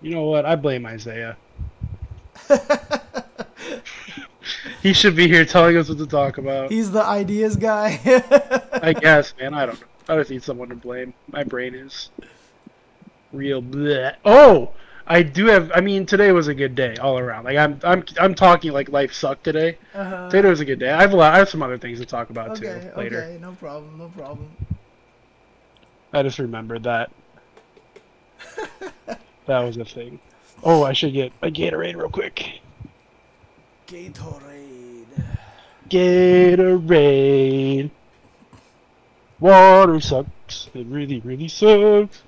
You know what? I blame Isaiah. He should be here telling us what to talk about. He's the ideas guy. I guess, man. I don't know. I just need someone to blame. My brain is real bleh. Oh, I do have. I mean, today was a good day all around. Like I'm talking like life sucked today. Today was a good day. I have some other things to talk about too Okay, later. okay, no problem, no problem. I just remembered that that was a thing. Oh, I should get a Gatorade real quick. Gatorade. Gatorade. Water sucks. It really, really sucks.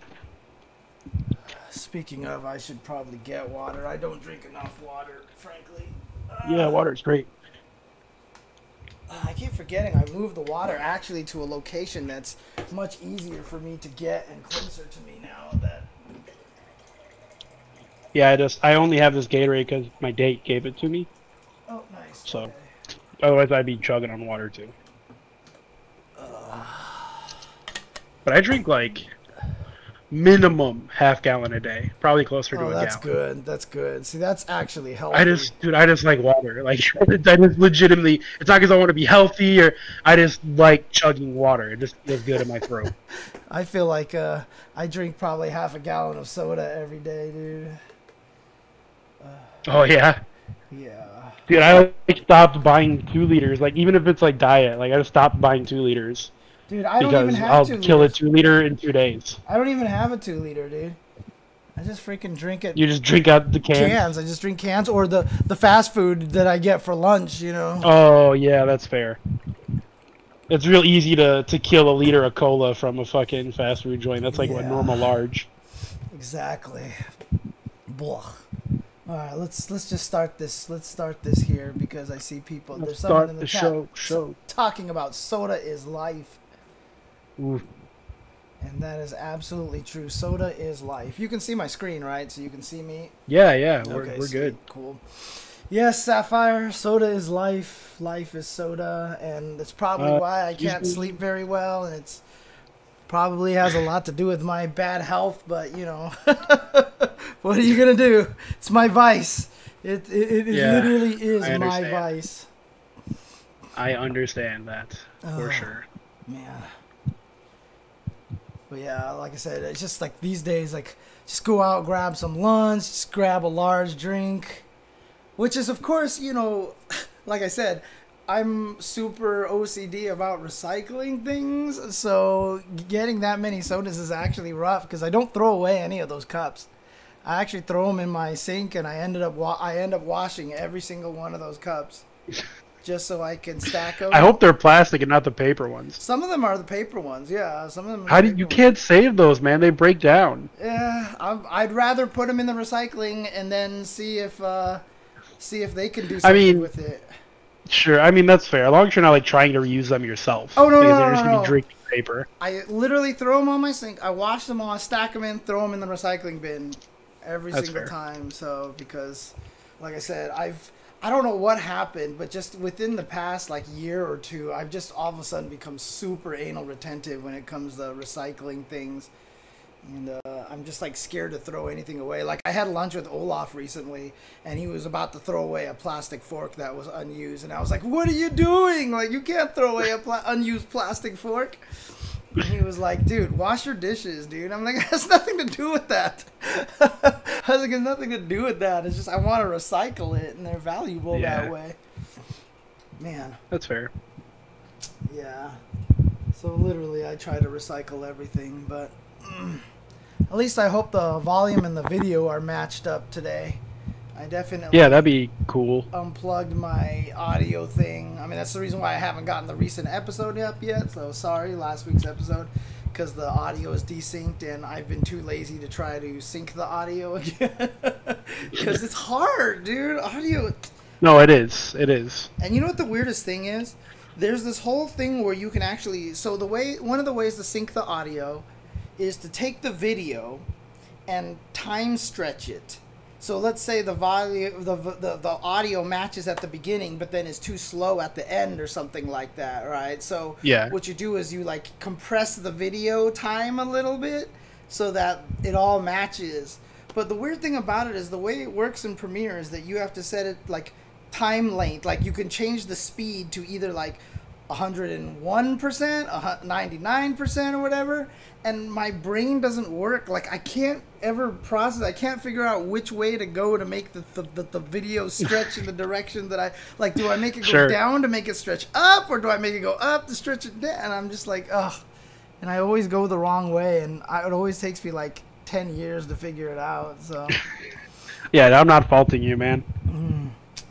Speaking of, I should probably get water. I don't drink enough water, frankly. Yeah, water's great. I keep forgetting I moved the water actually to a location that's much easier for me to get and closer to me now. Yeah, I only have this Gatorade because my date gave it to me. Oh, nice. So, Okay. otherwise I'd be chugging on water too. But I drink like minimum half-gallon a day, probably closer to a that's gallon. good. That's good. See, that's actually healthy. I just like water. Like, I just legitimately, it's not because I want to be healthy or I just like chugging water. It just feels good in my throat. I feel like I drink probably half a gallon of soda every day, dude. Oh yeah, Yeah. dude, I like stopped buying 2 liters. Like even if it's like diet, like I just stopped buying 2 liters Dude, I don't even because have I'll 2 kill a liters. 2 liter in 2 days. I don't even have a 2 liter, dude. I just freaking drink it You just drink out the can. cans. I just drink cans or the fast food that I get for lunch, you know. Oh yeah, that's fair. It's real easy to kill a liter of cola from a fucking fast food joint. That's like a Yeah. normal large. Exactly. Blah. All right, let's just start this. Let's start this here because I see people. Let's There's someone start in the the chat show. talking about soda is life, Ooh. and that is absolutely true. Soda is life. You can see my screen, right? So you can see me. Yeah, Okay, we're sweet, good. cool. Yes, Sapphire. Soda is life. Life is soda, and that's probably why I can't sleep very well, and it's probably has a lot to do with my bad health. But you know, what are you gonna do? It's my vice. It Yeah, literally is I my understand. vice. I understand that for Oh, sure. Man. But yeah, like I said, it's just like these days, like just go out, grab some lunch, just grab a large drink, which is of course, you know, like I said, I'm super OCD about recycling things, so getting that many sodas is actually rough because I don't throw away any of those cups. I actually throw them in my sink, and I end up washing every single one of those cups just so I can stack them. I hope they're plastic and not the paper ones. Some of them are the paper ones, yeah. Some of them. How do you can't save those, man? They break down. Yeah, I'd rather put them in the recycling and then see if they can do something with it. Sure. I mean, that's fair. As long as you're not like trying to reuse them yourself. Oh no, because no, they're no, just no, gonna no. be drinking paper. I literally throw them on my sink. I wash them all, stack them in, throw them in the recycling bin every That's single fair. time. So because, like I said, I don't know what happened, but just within the past like year or two, I've just all of a sudden become super anal retentive when it comes to recycling things. And I'm just like scared to throw anything away. Like I had lunch with Olaf recently, and he was about to throw away a plastic fork that was unused, and I was like, "What are you doing? Like you can't throw away a unused plastic fork." And he was like, "Dude, wash your dishes, dude." I'm like, "It has nothing to do with that." I was like, "It has nothing to do with that. It's just I want to recycle it, and they're valuable that way." Man. That's fair. Yeah. So literally, I try to recycle everything, but. At least I hope the volume and the video are matched up today. I definitely That'd be cool. unplugged my audio thing. I mean, that's the reason why I haven't gotten the recent episode up yet. So sorry, last week's episode, because the audio is desynced and I've been too lazy to try to sync the audio again. Because it's hard, dude. Audio. No, it is. It is. And you know what the weirdest thing is? There's this whole thing where you can actually. So one of the ways to sync the audio is to take the video and time stretch it. So let's say the audio matches at the beginning, but then is too slow at the end or something like that, right? So what you do is you like compress the video time a little bit so that it all matches. But the weird thing about it is the way it works in Premiere is that you have to set it like time length. Like you can change the speed to either like 101%, 99% or whatever. And my brain doesn't work. Like I can't ever process. I can't figure out which way to go to make the video stretch in the direction that I like. Do I make it go down to make it stretch up, or do I make it go up to stretch it down? And I'm just like, ugh. And I always go the wrong way, and it always takes me like 10 years to figure it out. So yeah, I'm not faulting you, man.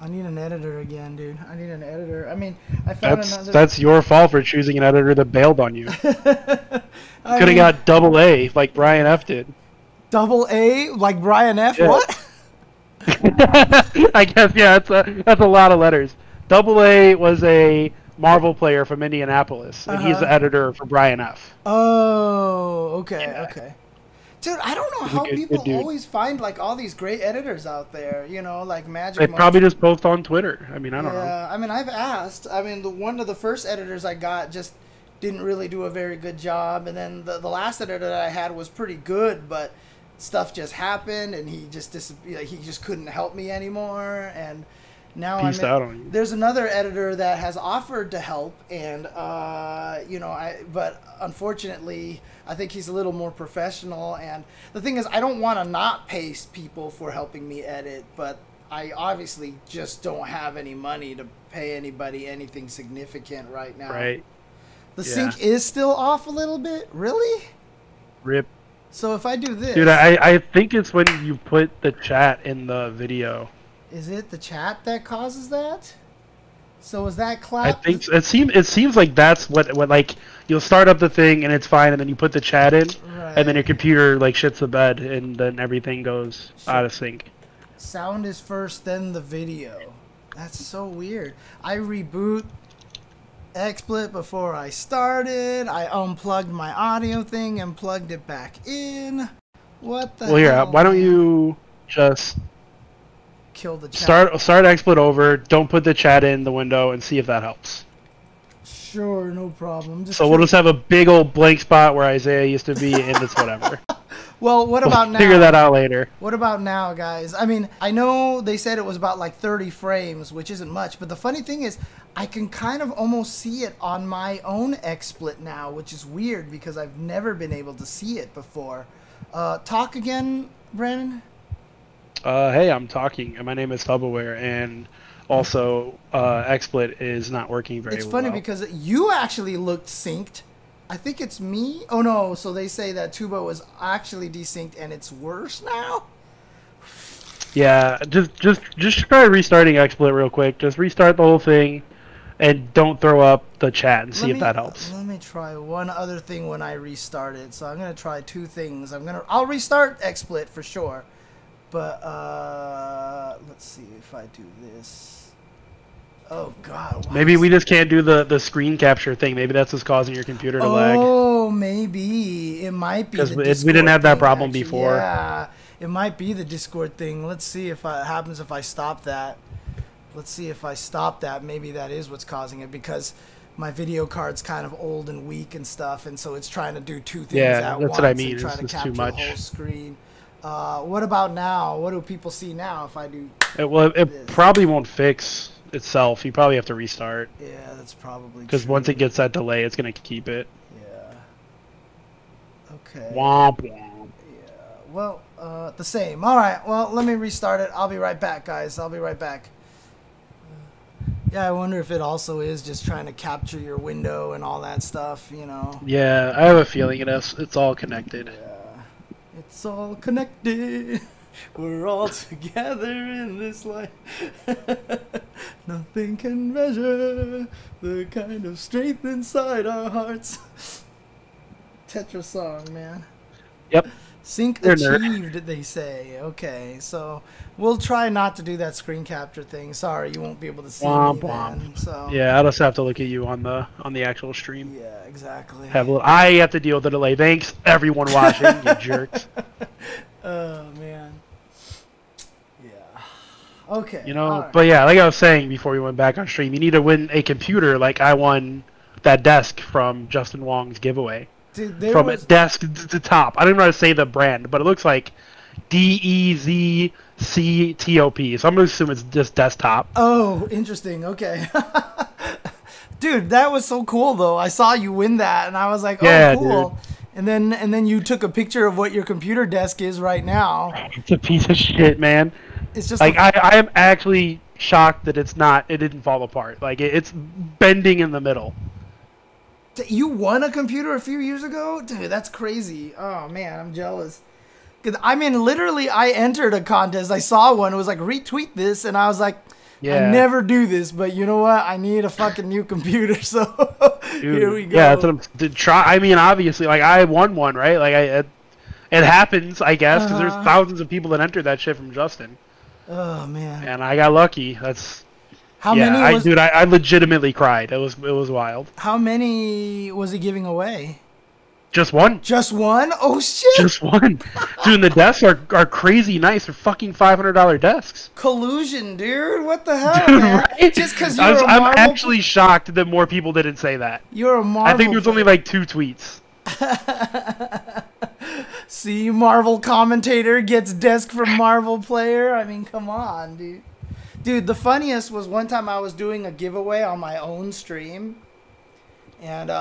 I need an editor again, dude. I need an editor. I mean, I found another. That's your fault for choosing an editor that bailed on you. Could have got double A like Brian F did. Double A like Brian F? Yeah. What? I guess, yeah, that's a lot of letters. Double A was a Marvel player from Indianapolis, and he's the editor for Brian F. Oh, okay, yeah. Okay. Dude, I don't know how people always find like all these great editors out there, you know, like Magic. They probably just post on Twitter. I mean, I don't know. Yeah, I mean, I've asked. I mean, one of the first editors I got just didn't really do a very good job, and then the last editor that I had was pretty good, but stuff just happened, and he just disappeared. He just couldn't help me anymore, and now there's another editor that has offered to help, and you know, but unfortunately, I think he's a little more professional. And the thing is, I don't want to not pay people for helping me edit, but I obviously just don't have any money to pay anybody anything significant right now. Right. The sync is still off a little bit. Really? Rip. So if I do this, dude, I think it's when you put the chat in the video. Is it the chat that causes that? So is that clap? I think it seems like that's what like you'll start up the thing and it's fine, and then you put the chat in, and then your computer like shits the bed, and then everything goes out of sync. Sound is first, then the video. That's so weird. I reboot XSplit before I started. I unplugged my audio thing and plugged it back in. What the hell? Well, here, why don't you just kill the chat. Start XSplit over, don't put the chat in the window, and see if that helps. Sure, no problem. So we'll just have a big old blank spot where Isaiah used to be, and it's whatever. Well, what about now? Figure that out later. What about now, guys? I mean, I know they said it was about like 30 frames, which isn't much, but the funny thing is, I can kind of almost see it on my own XSplit now, which is weird because I've never been able to see it before. Talk again, Brandon? Hey, I'm talking, and my name is TuboWare, and also XSplit is not working very well. It's funny because you actually looked synced. I think it's me. Oh no, so they say that Tubo was actually desynced and it's worse now? Yeah, just try restarting XSplit real quick. Just restart the whole thing and don't throw up the chat and see if that helps. Let me try one other thing when I restart it. So I'm going to try two things. I'll restart XSplit for sure. But let's see if I do this. Oh God! Maybe we just can't do the screen capture thing. Maybe that's what's causing your computer to lag. Oh, maybe it might be because we didn't have that problem before. Yeah, it might be the Discord thing. Let's see if it happens if I stop that. Let's see if I stop that. Maybe that is what's causing it because my video card's kind of old and weak and stuff, and so it's trying to do two things at once. Yeah, that's what I mean. And try to capture too much. The whole screen. What about now? What do people see now if I do? It probably won't fix itself. You probably have to restart. Yeah, that's probably because once it gets that delay, it's gonna keep it. Yeah. Okay. Womp womp. Yeah. Well, the same. All right. Well, let me restart it. I'll be right back, guys. I'll be right back. Yeah, I wonder if it also is just trying to capture your window and all that stuff. You know. Yeah, I have a feeling it's all connected. Yeah. It's all connected. We're all together in this life. Nothing can measure the kind of strength inside our hearts. Tetra song, man. Yep. Sync achieved, they say. Okay, so we'll try not to do that screen capture thing. Sorry, you won't be able to see me then. So yeah, I'll just have to look at you on the actual stream. Yeah, exactly. I have to deal with the delay. Thanks, everyone watching, you jerks. Oh man. Yeah. Okay. You know, but yeah, like I was saying before we went back on stream, you need to win a computer like I won that desk from Justin Wong's giveaway. Dude, from desk to top. I don't know how to say the brand, but it looks like DEZCTOP. So I'm gonna assume it's just desktop. Oh, interesting. Okay. Dude, that was so cool though. I saw you win that and I was like, Yeah, "Oh, cool." dude. And then you took a picture of what your computer desk is right now. It's a piece of shit, man. It's just Like a, I am actually shocked that it didn't fall apart. Like it's bending in the middle. you won a computer a few years ago? Dude, that's crazy. Oh man, I'm jealous. 'Cause, I mean, literally I entered a contest. I saw one. It was like retweet this and I was like, Yeah. I never do this, but you know what? I need a fucking new computer, so Dude, here we go. Yeah, that's what I'm to try. I mean, obviously, like I won one, right? Like it happens, I guess, because there's thousands of people that entered that shit from Justin, Oh man. and I got lucky. That's How yeah, many was I legitimately cried. It was wild. How many was he giving away? Just one. Just one? Oh shit! Just one. Dude, and the desks are crazy nice. They're fucking $500 desks. Collusion, dude. What the hell, Dude, man? right? Just because I'm actually shocked that more people didn't say that. You're a Marvel. I think there was only like 2 tweets. See, Marvel commentator gets desk from Marvel player. I mean, come on, dude. Dude, the funniest was one time I was doing a giveaway on my own stream, and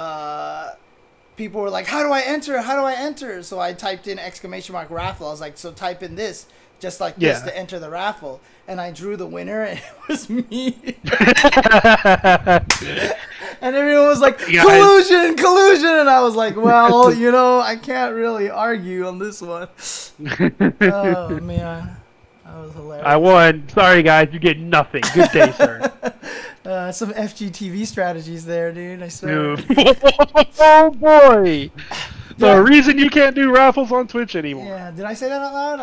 people were like, "How do I enter? How do I enter?" So I typed in / raffle. I was like, "So type in this, just like this, to enter the raffle." And I drew the winner, and it was me. And everyone was like, "Collusion, collusion!" And I was like, "Well, you know, I can't really argue on this one." Oh man, that was hilarious. I won. Sorry, guys, you get nothing. Good day, sir. Some FGTV strategies there, dude. I swear. Oh boy. The reason you can't do raffles on Twitch anymore. Yeah, did I say that out loud?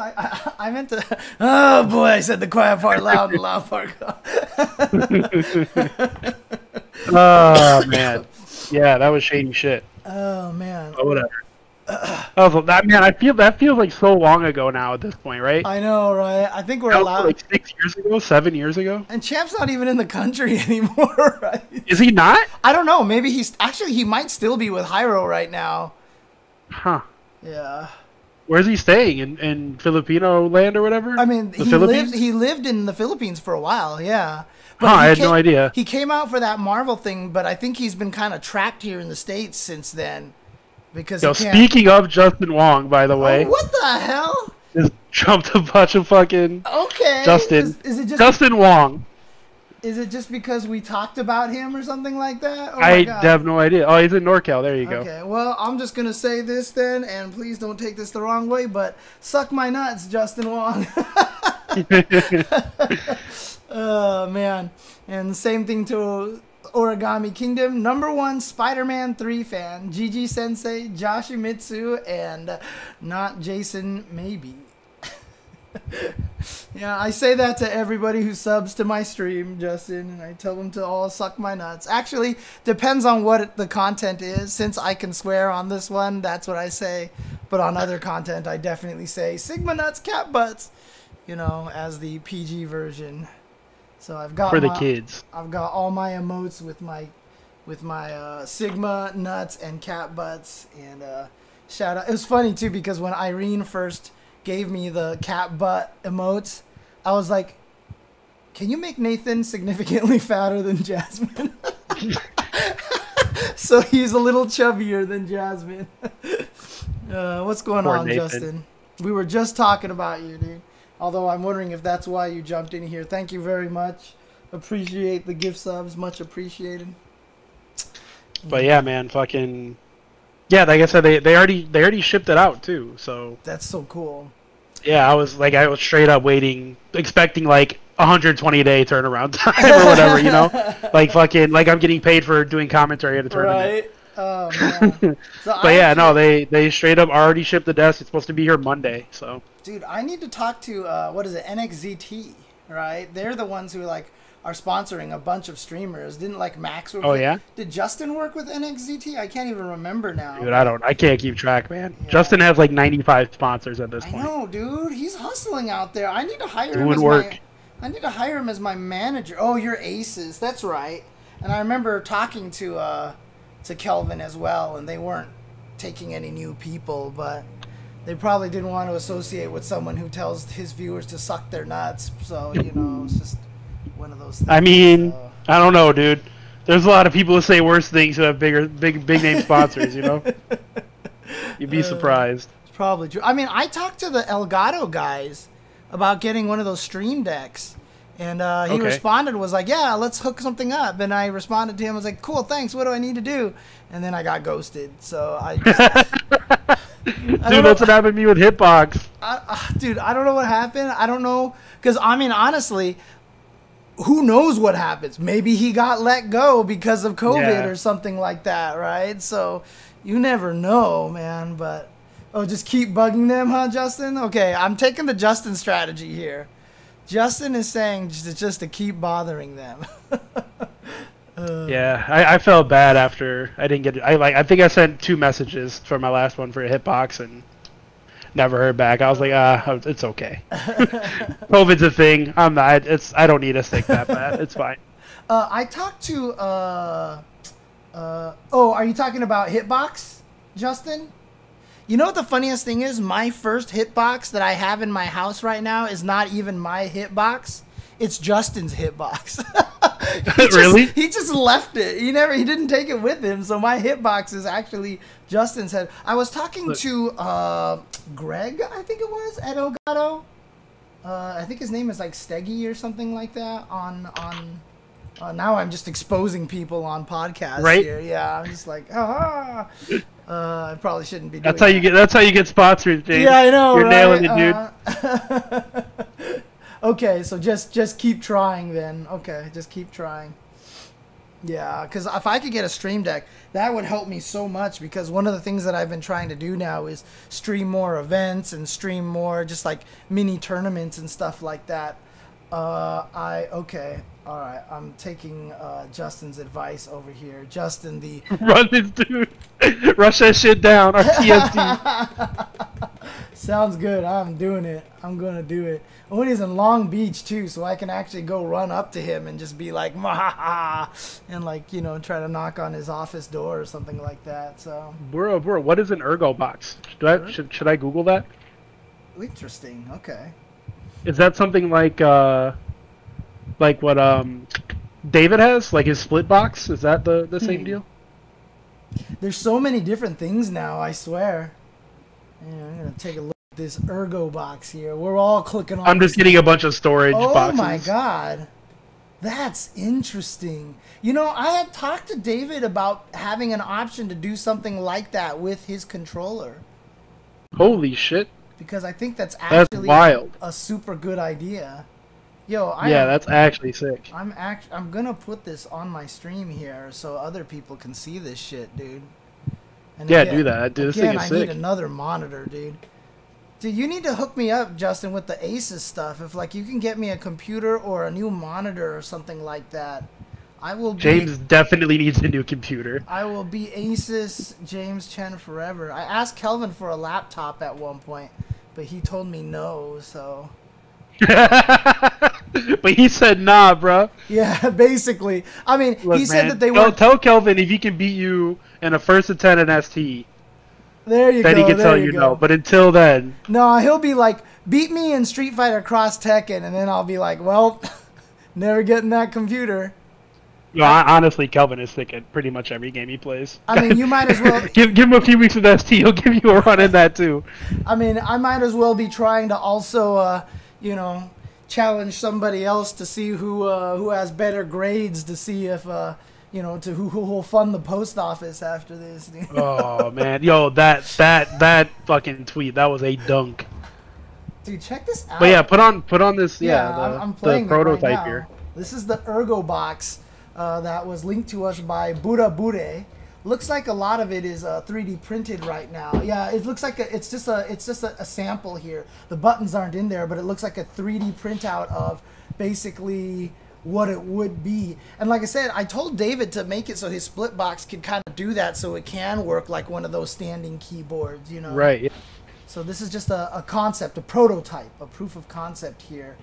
I meant to. Oh boy, I said the quiet part loud and the loud part. Oh man, yeah, that was shady shit. Oh man. Oh, whatever. That feels like so long ago now at this point, right? I know, right? I think we're That was allowed. like 6 years ago, 7 years ago. And Champ's not even in the country anymore, right? Is he not? I don't know. Maybe he might still be with Hyro right now. Huh. Yeah. Where's he staying? In Filipino land or whatever? I mean, he lived in the Philippines for a while, yeah. But I had no idea. He came out for that Marvel thing, but I think he's been kind of trapped here in the States since then. Because speaking of Justin Wong, by the way. Oh, what the hell? Just jumped a bunch of fucking Justin. Is it just Justin Wong. Is it just because we talked about him or something like that? Oh I have no idea. Oh, he's in NorCal. There you go. Okay, well, I'm just going to say this then, and please don't take this the wrong way, but suck my nuts, Justin Wong. Oh, man. And the same thing to Origami Kingdom. #1 Spider-Man 3 fan, Gigi Sensei, Yoshimitsu, and not Jason Maybe. Yeah, I say that to everybody who subs to my stream, Justin, and I tell them to all suck my nuts. Actually, depends on what the content is. Since I can swear on this one, that's what I say. But on other content, I definitely say Sigma nuts, cat butts, you know, as the PG version. So I've got for the kids. I've got all my emotes with my Sigma nuts and cat butts, and shout out. It was funny too because when Irene first gave me the cat butt emotes, I was like, "Can you make Nathan significantly fatter than Jasmine?" So he's a little chubbier than Jasmine. What's going on, Nathan. Justin? We were just talking about you, dude. Although I'm wondering if that's why you jumped in here. Thank you very much. Appreciate the gift subs. Much appreciated. But yeah, man, fucking yeah. Like I said, they already shipped it out too. So that's so cool. Yeah, I was straight up waiting, expecting like 120-day turnaround time or whatever, you know, like fucking like I'm getting paid for doing commentary at a tournament. Right. Oh man. So but yeah, no, they straight up already shipped the desk. It's supposed to be here Monday, so. Dude, I need to talk to what is it, NXZT, right? They're the ones who like are sponsoring a bunch of streamers. Didn't like Max work? Oh yeah. Did Justin work with NXZT? I can't even remember now. Dude, I can't keep track, man. Yeah. Justin has like 95 sponsors at this point. I know, dude. He's hustling out there. I need to hire him as work. I need to hire him as my manager. Oh, you're Aces. That's right. And I remember talking to Kelvin as well, and they weren't taking any new people, but they probably didn't want to associate with someone who tells his viewers to suck their nuts. So, you know, it's just one of those things. I mean, so. I don't know, dude. There's a lot of people who say worse things who have big name sponsors, you know? You'd be surprised. It's probably true. I mean, I talked to the Elgato guys about getting one of those stream decks. And he responded, was like, yeah, let's hook something up. And I responded to him, I was like, cool, thanks. What do I need to do? And then I got ghosted. So I just... Dude, that's what happened to me with Hitbox. Dude, I don't know what happened. I don't know. Because, I mean, honestly, who knows what happens? Maybe he got let go because of COVID or something like that, right? So you never know, man. But, just keep bugging them, huh, Justin? Okay, I'm taking the Justin strategy here. Justin is saying just to keep bothering them. Yeah, I felt bad after I didn't get it. I think I sent 2 messages for my last one for a Hitbox and never heard back. I was like, it's okay. COVID's a thing. I'm not. I don't need a stick that bad. It's fine. I talked to. Are you talking about Hitbox, Justin? You know what the funniest thing is? My first Hitbox that I have in my house right now is not even my Hitbox. It's Justin's Hitbox. Really? He just left it. He didn't take it with him. So my Hitbox is actually Justin's head. I was talking to Greg, I think it was, at Elgato. I think his name is like Steggy or something like that on now I'm just exposing people on podcasts here. Yeah, I'm just like, I probably shouldn't be doing that. That's how you get sponsored, James. Yeah, I know. You're right? nailing it, dude. Okay, so just keep trying then. Okay, just keep trying. Yeah, because if I could get a stream deck, that would help me so much, because one of the things that I've been trying to do now is stream more events and stream more just like mini tournaments and stuff like that. Okay. All right, I'm taking Justin's advice over here. Justin, the... Run this dude. Rush that shit down. Our TSD. Sounds good. I'm doing it. I'm going to do it. And he's in Long Beach, too, so I can actually go run up to him and just be like, "Mahaha," and, like, you know, try to knock on his office door or something like that. So, bro, what is an ergo box? Should I Google that? Interesting. Okay. Is that something like what David has, like his split box? Is that the same deal? There's so many different things now, I swear. Yeah, I'm gonna take a look at this ergo box here. We're all clicking on. I'm just getting a bunch of storage boxes. Oh my god, that's interesting. You know, I had talked to David about having an option to do something like that with his controller. Holy shit! Because I think that's actually wild. A super good idea. Yo, that's actually sick. I'm gonna put this on my stream here so other people can see this shit, dude. And yeah, do that. Dude, this thing is sick. I need another monitor, dude. Dude, you need to hook me up, Justin, with the Asus stuff. If like you can get me a computer or a new monitor or something like that, I will be... James definitely needs a new computer. I will be Asus James Chen forever. I asked Kelvin for a laptop at one point, but he told me no, so... But he said nah, bro. Yeah, basically. I mean, look, he said that they were... Tell Kelvin if he can beat you in a 1st and 10 and ST. There you go. Then he can tell you no. But until then... No, he'll be like, beat me in Street Fighter Cross Tekken, and then I'll be like, well, never getting that computer. No, honestly, Kelvin is sick at pretty much every game he plays. I mean, you might as well... give him a few weeks with ST, he'll give you a run in that, too. I mean, I might as well be trying to also, you know, challenge somebody else to see who has better grades, to see if... you know, to who will fund the post office after this. Oh man, yo, that fucking tweet, that was a dunk. Dude, check this out. But yeah, put on this, I'm playing the prototype right now. here. This is the ergo box that was linked to us by Buddha Bude. Looks like a lot of it is 3D printed right now. Yeah, it looks like it's just a sample here. The buttons aren't in there, but it looks like a 3D printout of basically what it would be. And like I said, I told David to make it so his split box could kind of do that, so it can work like one of those standing keyboards, you know. Right. Yeah. So this is just a concept, a prototype, a proof of concept here,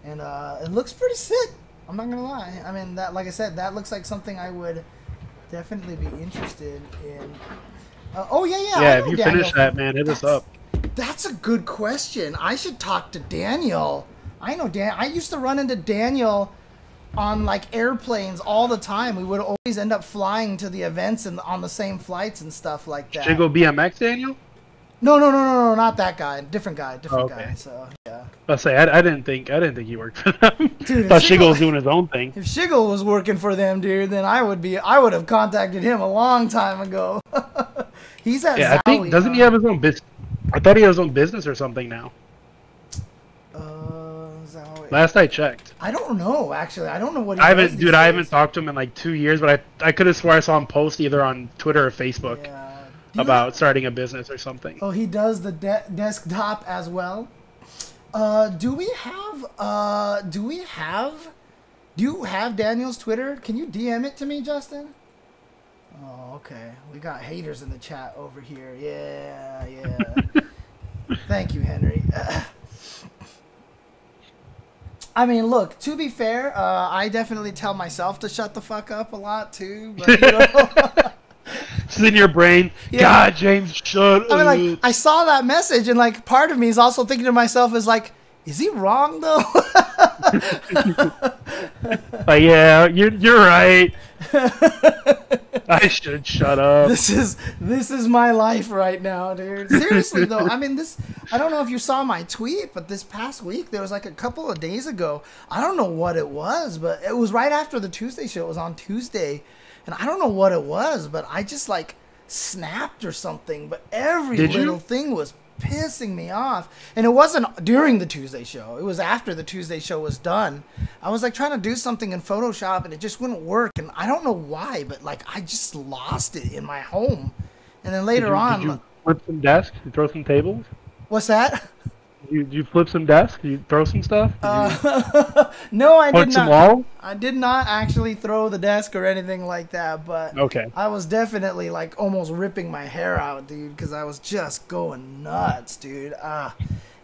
and it looks pretty sick. I'm not gonna lie. I mean, that, like I said, that looks like something I would definitely be interested in. Oh yeah. Yeah, if you finish that, man, hit us up. That's a good question. I should talk to Daniel. I know Dan. I used to run into Daniel on like airplanes all the time. We would always end up flying to the events and on the same flights and stuff like that. Shiggle BMX, Daniel? No, not that guy. Different guy. Guy. So yeah. I'll say I didn't think he worked for them. Dude, thought Shiggle was doing his own thing. If Shiggle was working for them, dude, then I would have contacted him a long time ago. He's at Zowie, I think doesn't he have his own business? I thought he had his own business or something now. Zowie. Last I checked. I don't know actually. I don't know what he I does haven't talked to him in like 2 years, but I could have swore I saw him post either on Twitter or Facebook. Yeah. About starting a business or something. Oh, he does the desktop as well. Do you have Daniel's Twitter? Can you DM it to me, Justin? Oh, okay. We got haters in the chat over here. Yeah. Thank you, Henry. I mean, look, to be fair, I definitely tell myself to shut the fuck up a lot too, but you know. It's in your brain. Yeah. God, James, shut up. I mean, like, I saw that message, and like, part of me is also thinking to myself, is like, is he wrong though? Yeah, you're right. I should shut up. This is my life right now, dude. Seriously though, I mean, I don't know if you saw my tweet, but this past week there was like a couple of days ago. I don't know what it was, but it was right after the Tuesday show. It was on Tuesday. And I don't know what it was, but I just like snapped or something. But every little thing was pissing me off. And it wasn't during the Tuesday show. It was after the Tuesday show was done. I was like trying to do something in Photoshop and it just wouldn't work. And I don't know why, but like I just lost it in my home. And then later on. Did you flip some desks? You throw some tables? What's that? You flip some desks? You throw some stuff? No, I did not. Wall? I did not actually throw the desk or anything like that, but okay. I was definitely like almost ripping my hair out, dude, because I was just going nuts, dude. And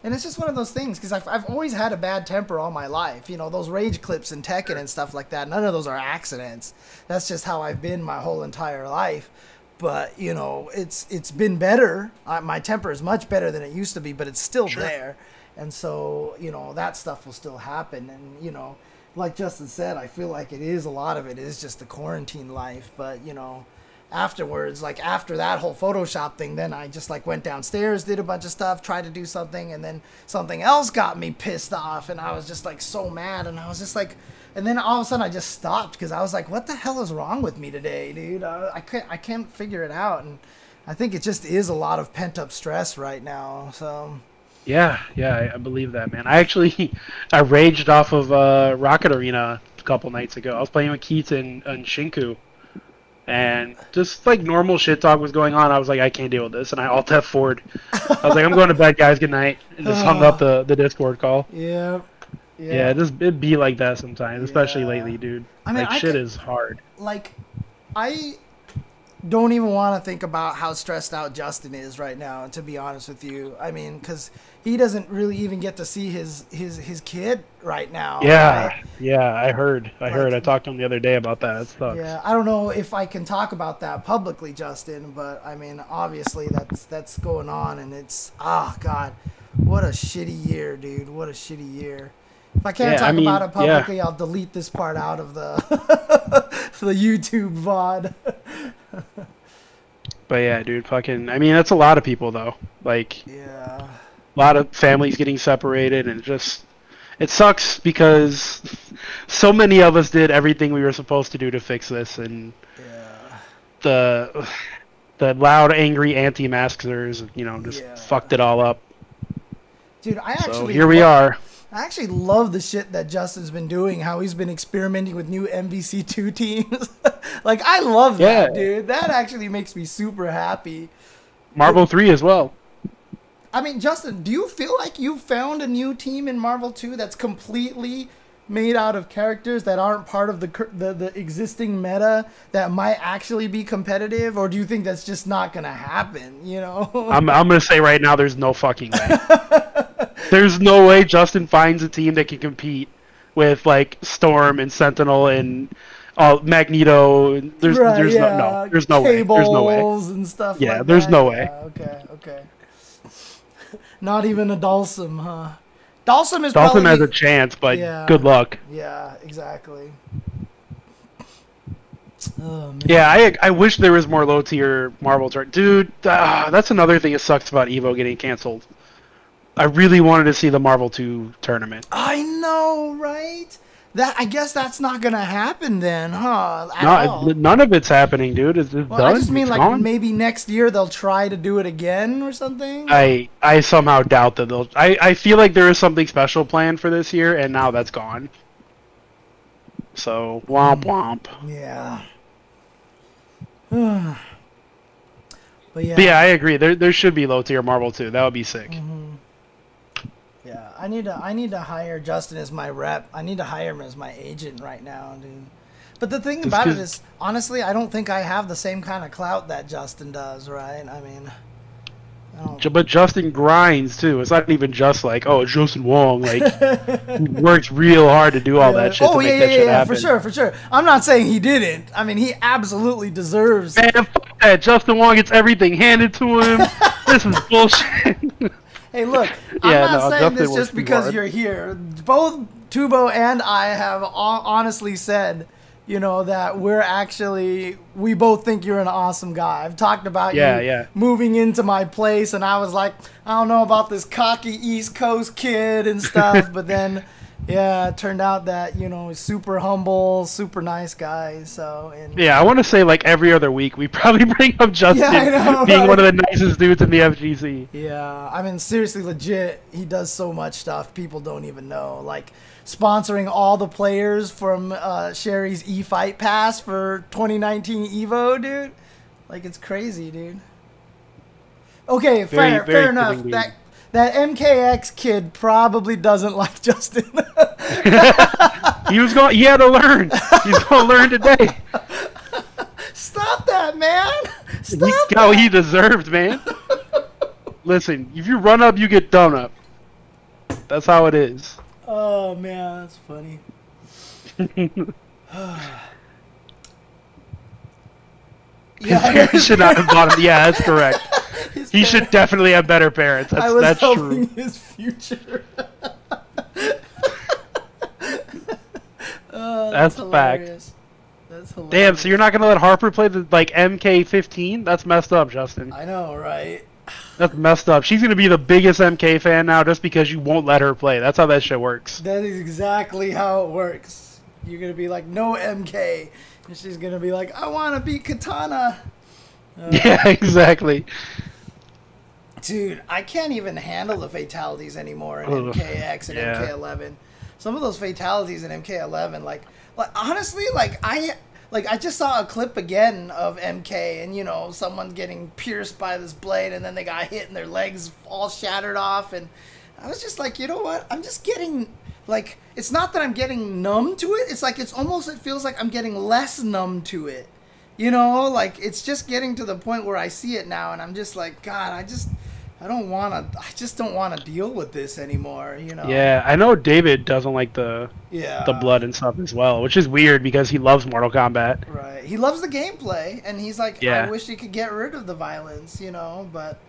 it's just one of those things, because I've always had a bad temper all my life. You know, those rage clips in Tekken and stuff like that, none of those are accidents. That's just how I've been my whole entire life. But, you know, it's been better. My temper is much better than it used to be, but it's still there. And so, you know, that stuff will still happen. And, you know, like Justin said, I feel like a lot of it is just the quarantine life. But, you know, afterwards, like after that whole Photoshop thing, then I just like went downstairs, did a bunch of stuff, tried to do something, and then something else got me pissed off. And I was just like so mad. And I was just like... And then all of a sudden I just stopped because I was like, what the hell is wrong with me today, dude? I can't figure it out. And I think it just is a lot of pent up stress right now. So yeah, I believe that, man. I raged off of Rocket Arena a couple nights ago. I was playing with Keith and Shinku. And just like normal shit talk was going on. I was like, I can't deal with this. And I alt F4'd. I was like, I'm going to bed, guys. Good night. And just hung up the Discord call. Yeah. Yeah, it'd be like that sometimes, especially lately, dude. I mean, like, shit is hard. Like, I don't even want to think about how stressed out Justin is right now, to be honest with you. I mean, because he doesn't really even get to see his kid right now. Yeah, right? Yeah, I heard. I talked to him the other day about that. It sucks. Yeah, I don't know if I can talk about that publicly, Justin, but, I mean, obviously that's going on, and it's, God, what a shitty year, dude. What a shitty year. If I can't talk about it publicly, I'll delete this part out of the the YouTube VOD. But yeah, dude, fucking... I mean, that's a lot of people, though. Like, yeah, a lot of families getting separated, and it sucks because so many of us did everything we were supposed to do to fix this, and the loud, angry anti-maskers, you know, just fucked it all up. Dude, So here we are. I actually love the shit that Justin's been doing, how he's been experimenting with new MVC2 teams. Like, I love that, dude. That actually makes me super happy. Marvel 3 as well. I mean, Justin, do you feel like you found a new team in Marvel 2 that's completely made out of characters that aren't part of the existing meta that might actually be competitive? Or do you think that's just not going to happen, you know? I'm going to say right now there's no fucking way. There's no way Justin finds a team that can compete with like Storm and Sentinel and Magneto. There's no way. There's no way. And stuff. Yeah, like there's that. no way. Okay. Not even a Dulcim, huh? Dulcim is Dhalsim probably... has a chance, but Yeah. good luck. Yeah, exactly. Oh, man. Yeah, I wish there was more low tier Marvel turn. Dude, that's another thing that sucks about Evo getting canceled. I really wanted to see the Marvel 2 tournament. I know, right? I guess that's not gonna happen then, huh? At all. None of it's happening, dude. It's Well, done. I just mean It's like gone. maybe next year they'll try to do it again or something. I somehow doubt that they'll. I feel like there is something special planned for this year, and now that's gone. So womp womp. Yeah. But But yeah, I agree. There should be low tier Marvel 2. That would be sick. Yeah, I need to hire Justin as my rep. I need to hire him as my agent right now, dude. But the thing about it is, honestly, I don't think I have the same kind of clout that Justin does, right? I mean, But Justin grinds too. It's not even just like, oh, Justin Wong. Like, he works real hard to do all that shit. Oh, to make that shit happen. for sure. I'm not saying he didn't. I mean, he absolutely deserves. Man, fuck that. Justin Wong gets everything handed to him. This is bullshit. Hey, look, I'm not saying this just because you're here. Both Tubo and I have honestly said, you know, that we both think you're an awesome guy. I've talked about you moving into my place, and I was like, I don't know about this cocky East Coast kid and stuff, but then, yeah, it turned out that, you know, he's super humble, super nice guy. So, yeah, I want to say like every other week we probably bring up Justin being one of the nicest dudes in the FGC. Yeah, I mean, seriously, legit, he does so much stuff people don't even know. Like, sponsoring all the players from Sherry's E-Fight Pass for 2019 Evo, dude. Like, it's crazy, dude. Okay, fair enough. That MKX kid probably doesn't like Justin. He had to learn. He's going to learn today. Stop that, man. He got what he deserved, man. Listen, if you run up, you get done up. That's how it is. Oh, man, that's funny. His parents should not have bought him. Yeah, that's correct. He should definitely have better parents. That's true. His future. That's a fact. That's hilarious. Damn, so you're not gonna let Harper play the MK15? That's messed up, Justin. I know, right? That's messed up. She's gonna be the biggest MK fan now just because you won't let her play. That's how that shit works. That is exactly how it works. You're gonna be like, no MK, and she's gonna be like, I want to be Katana. Yeah, exactly. Dude, I can't even handle the fatalities anymore in MKX and MK11. Some of those fatalities in MK11, like honestly, I just saw a clip again of MK, and you know, someone getting pierced by this blade, and then they got hit and their legs all shattered off, and I was just like, you know what? I'm just getting like, it's not that I'm getting numb to it. It's like it feels like I'm getting less numb to it. You know, like it's just getting to the point where I see it now, and I'm just like, God, I just don't want to deal with this anymore, you know. Yeah, I know David doesn't like the blood and stuff as well, which is weird because he loves Mortal Kombat. Right. He loves the gameplay, and he's like, I wish he could get rid of the violence, you know, but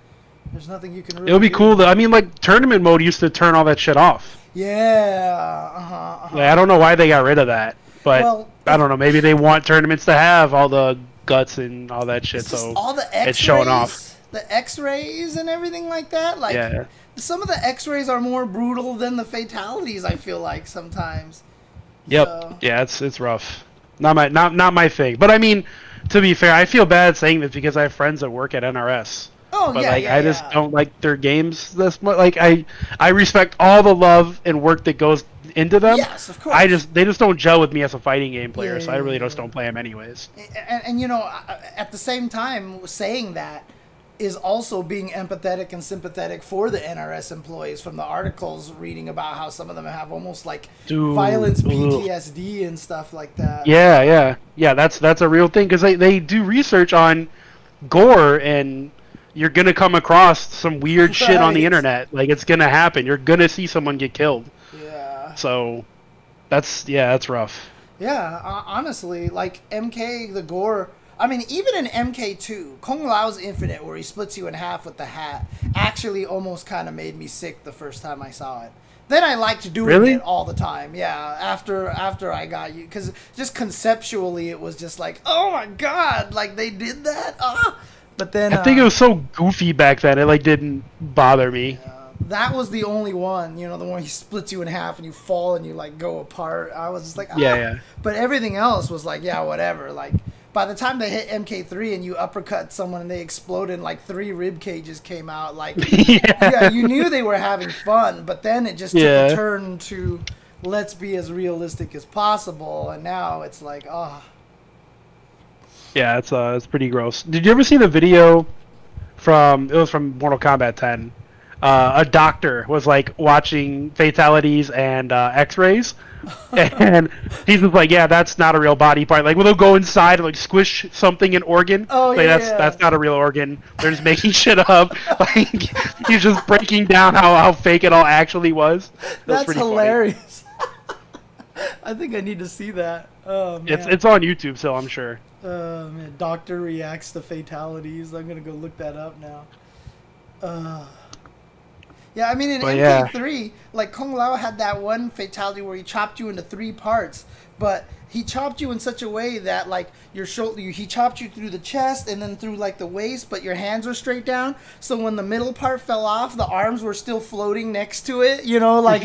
there's nothing you can really do. It would be cool though. I mean, like tournament mode used to turn all that shit off. Yeah. Like, I don't know why they got rid of that, but I don't know. Maybe they want tournaments to have all the guts and all that shit, so all the X-rays, it's showing off. The X-rays and everything like that. Like, some of the X-rays are more brutal than the fatalities, I feel like sometimes. Yep. So. Yeah, it's rough. Not my thing. But I mean, to be fair, I feel bad saying this because I have friends that work at NRS. Oh, but I just don't like their games this much. Like I respect all the love and work that goes into them. Yes, of course. They just don't gel with me as a fighting game player, so I really just don't play them anyways. And you know, at the same time, saying that is also being empathetic and sympathetic for the NRS employees from the articles reading about how some of them have almost like violence PTSD and stuff like that. Yeah, that's a real thing because they do research on gore, and you're gonna come across some weird shit on the internet. Like, it's gonna happen. You're gonna see someone get killed. Yeah. So that's rough. Yeah, honestly, like MK, the gore, I mean, even in MK2, Kung Lao's Infinite, where he splits you in half with the hat, actually almost kind of made me sick the first time I saw it. Then I liked doing it all the time. Yeah, after I got you, because just conceptually it was just like, oh my god, like they did that. But then I think it was so goofy back then. It like didn't bother me. That was the only one, you know, the one he splits you in half and you fall and you like go apart. I was just like, yeah. But everything else was like, yeah, whatever. Like by the time they hit MK3 and you uppercut someone and they exploded and like 3 rib cages came out, like yeah, you knew they were having fun. But then it just took a turn to let's be as realistic as possible, and now it's like, yeah, it's pretty gross. Did you ever see the video from Mortal Kombat 10? A doctor was like watching fatalities and X-rays, and he's just like, yeah, that's not a real body part. Like when they'll go inside and like squish something, an organ, like that's not a real organ. They're just making shit up. Like he's just breaking down how fake it all actually was. That's hilarious. I think I need to see that. Oh, man. It's on YouTube, so I'm sure. Man, doctor reacts to fatalities. I'm gonna go look that up now. Yeah, I mean, in MK3, like, Kung Lao had that one fatality where he chopped you into 3 parts, but he chopped you in such a way that, like, your shoulder, he chopped you through the chest and then through, like, the waist, but your hands were straight down, so when the middle part fell off, the arms were still floating next to it, you know, like,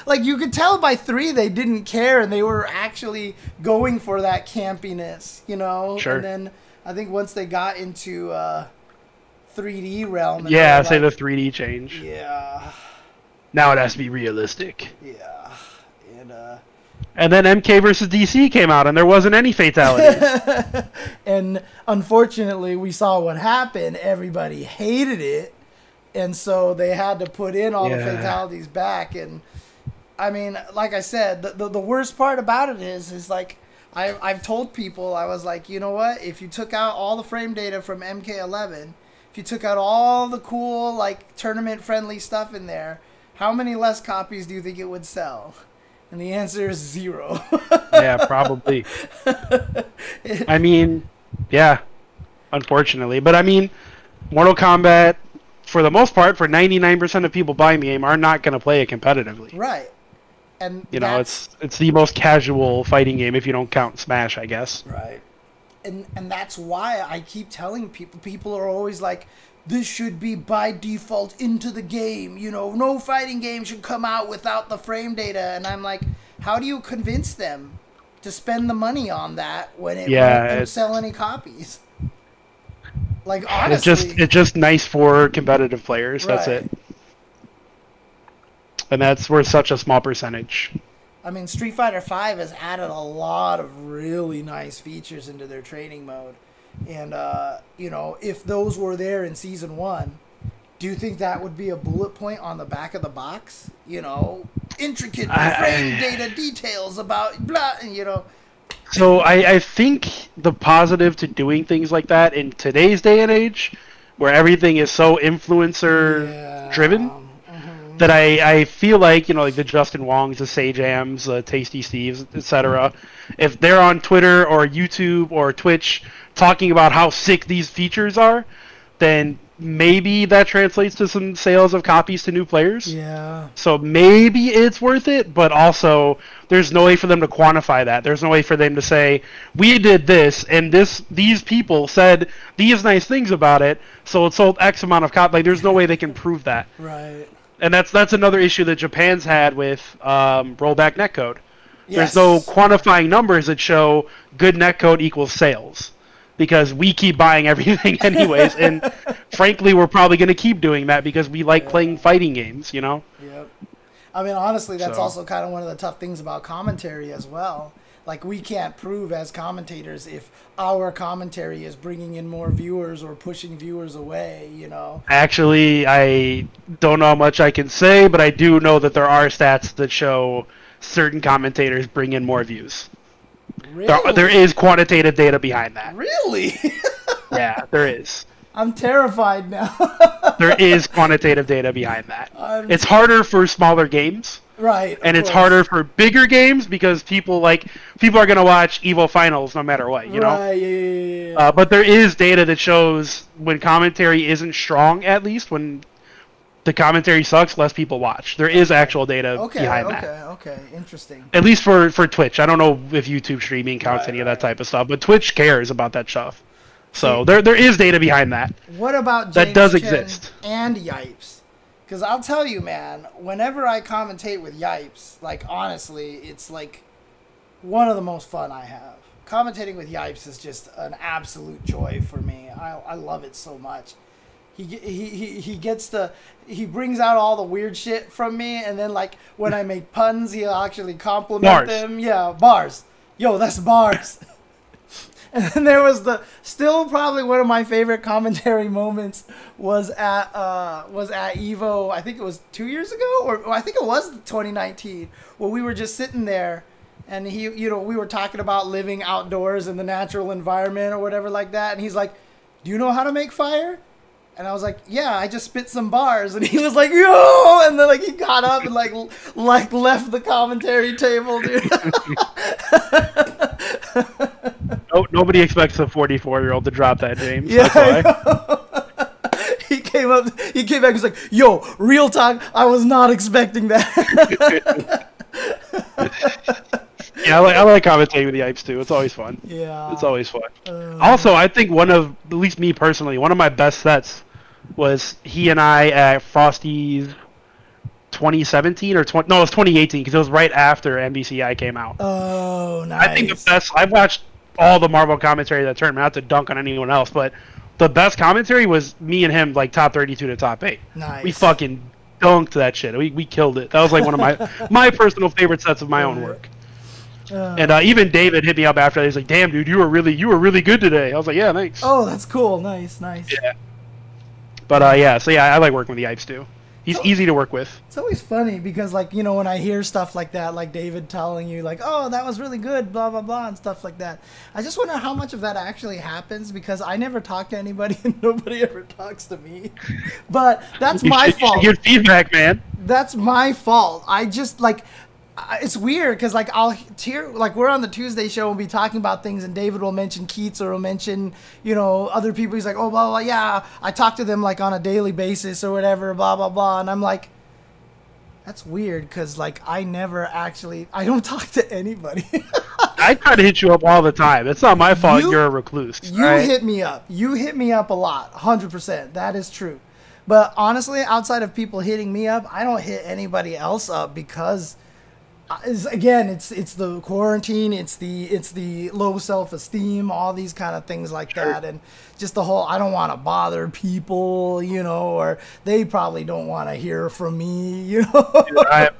like, you could tell by 3 they didn't care, and they were actually going for that campiness, you know? Sure. And then, I think once they got into, 3D realm. Yeah, say the 3D change. Yeah. Now it has to be realistic. Yeah. And then MK versus DC came out, and there wasn't any fatalities. And unfortunately, we saw what happened. Everybody hated it, and so they had to put in all the fatalities back. And I mean, like I said, the worst part about it is like I've told people, I was like, you know what? If you took out all the frame data from MK11. If you took out all the cool, like, tournament-friendly stuff in there, how many less copies do you think it would sell? And the answer is 0. Yeah, probably. I mean, yeah, unfortunately. But, I mean, Mortal Kombat, for the most part, for 99% of people buying the game, are not going to play it competitively. Right. And you know, it's the most casual fighting game if you don't count Smash, I guess. Right. And that's why I keep telling people are always like, this should be by default into the game. You know, no fighting game should come out without the frame data. And I'm like, how do you convince them to spend the money on that when it won't sell any copies? Like, honestly. It's just nice for competitive players. That's it. And we're such a small percentage. I mean, Street Fighter V has added a lot of really nice features into their training mode. And, you know, if those were there in Season 1, do you think that would be a bullet point on the back of the box? You know, intricate frame data details about blah, and, you know. So I think the positive to doing things like that in today's day and age, where everything is so influencer-driven, that I feel like, you know, like the Justin Wongs, the Sajams, the Tasty Steves, etc., if they're on Twitter or YouTube or Twitch talking about how sick these features are, then maybe that translates to some sales of copies to new players. Yeah. So maybe it's worth it, but also there's no way for them to quantify that. There's no way for them to say, we did this, and these people said these nice things about it, so it sold X amount of copies. Like, there's no way they can prove that. Right. And that's another issue that Japan's had with rollback netcode. Yes. There's no quantifying numbers that show good netcode equals sales, because we keep buying everything anyways, and frankly, we're probably going to keep doing that because we like playing fighting games, you know? Yep. I mean, honestly, that's also kind of one of the tough things about commentary as well. Like, we can't prove as commentators if our commentary is bringing in more viewers or pushing viewers away, you know? Actually, I don't know how much I can say, but I do know that there are stats that show certain commentators bring in more views. Really? There is quantitative data behind that. Really? Yeah, there is. I'm terrified now. There is quantitative data behind that. It's harder for smaller games Right. And Of it's course. harder for bigger games because people are gonna watch Evo Finals no matter what, you know. Right. Yeah. But there is data that shows when commentary isn't strong, at least when the commentary sucks, less people watch. There is actual data behind that. Okay. Interesting. At least for Twitch. I don't know if YouTube streaming counts any of that type of stuff, but Twitch cares about that stuff. So there is data behind that. What about that James does Chen exist and Yipes? Because I'll tell you, man, whenever I commentate with Yipes, like, honestly, it's like one of the most fun I have. Commentating with Yipes is just an absolute joy for me. I love it so much. He brings out all the weird shit from me, and then, like, when I make puns, he'll actually compliment them. Yeah, bars. Yo, that's bars. And then there was still probably one of my favorite commentary moments was at Evo. I think it was 2 years ago, or I think it was 2019, where we were just sitting there, and we were talking about living outdoors in the natural environment or whatever like that, and he's like, "Do you know how to make fire?" And I was like, "Yeah, I just spit some bars." And he was like, "Yo!" And then, like, he got up and like left the commentary table, dude. Nobody expects a 44-year-old to drop that, James. Yeah, That's why. He came back, he was like, "Yo, real talk, I was not expecting that." Yeah, I like commentating with the Yipes too. It's always fun. Yeah. It's always fun. Also, I think at least me personally, one of my best sets was he and I at Frosty's 2017 or it was 2018 because it was right after NBCI came out. Oh, nice. I think the best. I've watched all the Marvel commentary of that tournament. Not to dunk on anyone else, but the best commentary was me and him, like top 32 to top 8. Nice. We fucking dunked that shit. We killed it. That was like one of my personal favorite sets of my own work. And even David hit me up after that. He's like, "Damn, dude, you were really good today." I was like, "Yeah, thanks." Oh, that's cool. Nice. Yeah. But I like working with the Yipes too. He's easy to work with. It's always funny because, like, when I hear stuff like that, like David telling you, like, "Oh, that was really good," blah, blah, blah, and stuff like that. I just wonder how much of that actually happens because I never talk to anybody and nobody ever talks to me. But that's my fault. You should give feedback, man. That's my fault. I just, like... It's weird because, like, I'll hear, like, we're on the Tuesday show and we'll be talking about things and David will mention Keats or will mention, other people. He's like, "Oh, blah, blah, yeah, I talk to them, like, on a daily basis or whatever, blah, blah, blah." And I'm like, that's weird because, like, I don't talk to anybody. I try to hit you up all the time. It's not my fault you're a recluse. You hit me up. You hit me up a lot, 100%. That is true. But honestly, outside of people hitting me up, I don't hit anybody else up because... Again, it's the quarantine, it's the low self-esteem, all these kind of things like that, and just the whole I don't want to bother people, or they probably don't want to hear from me, Dude,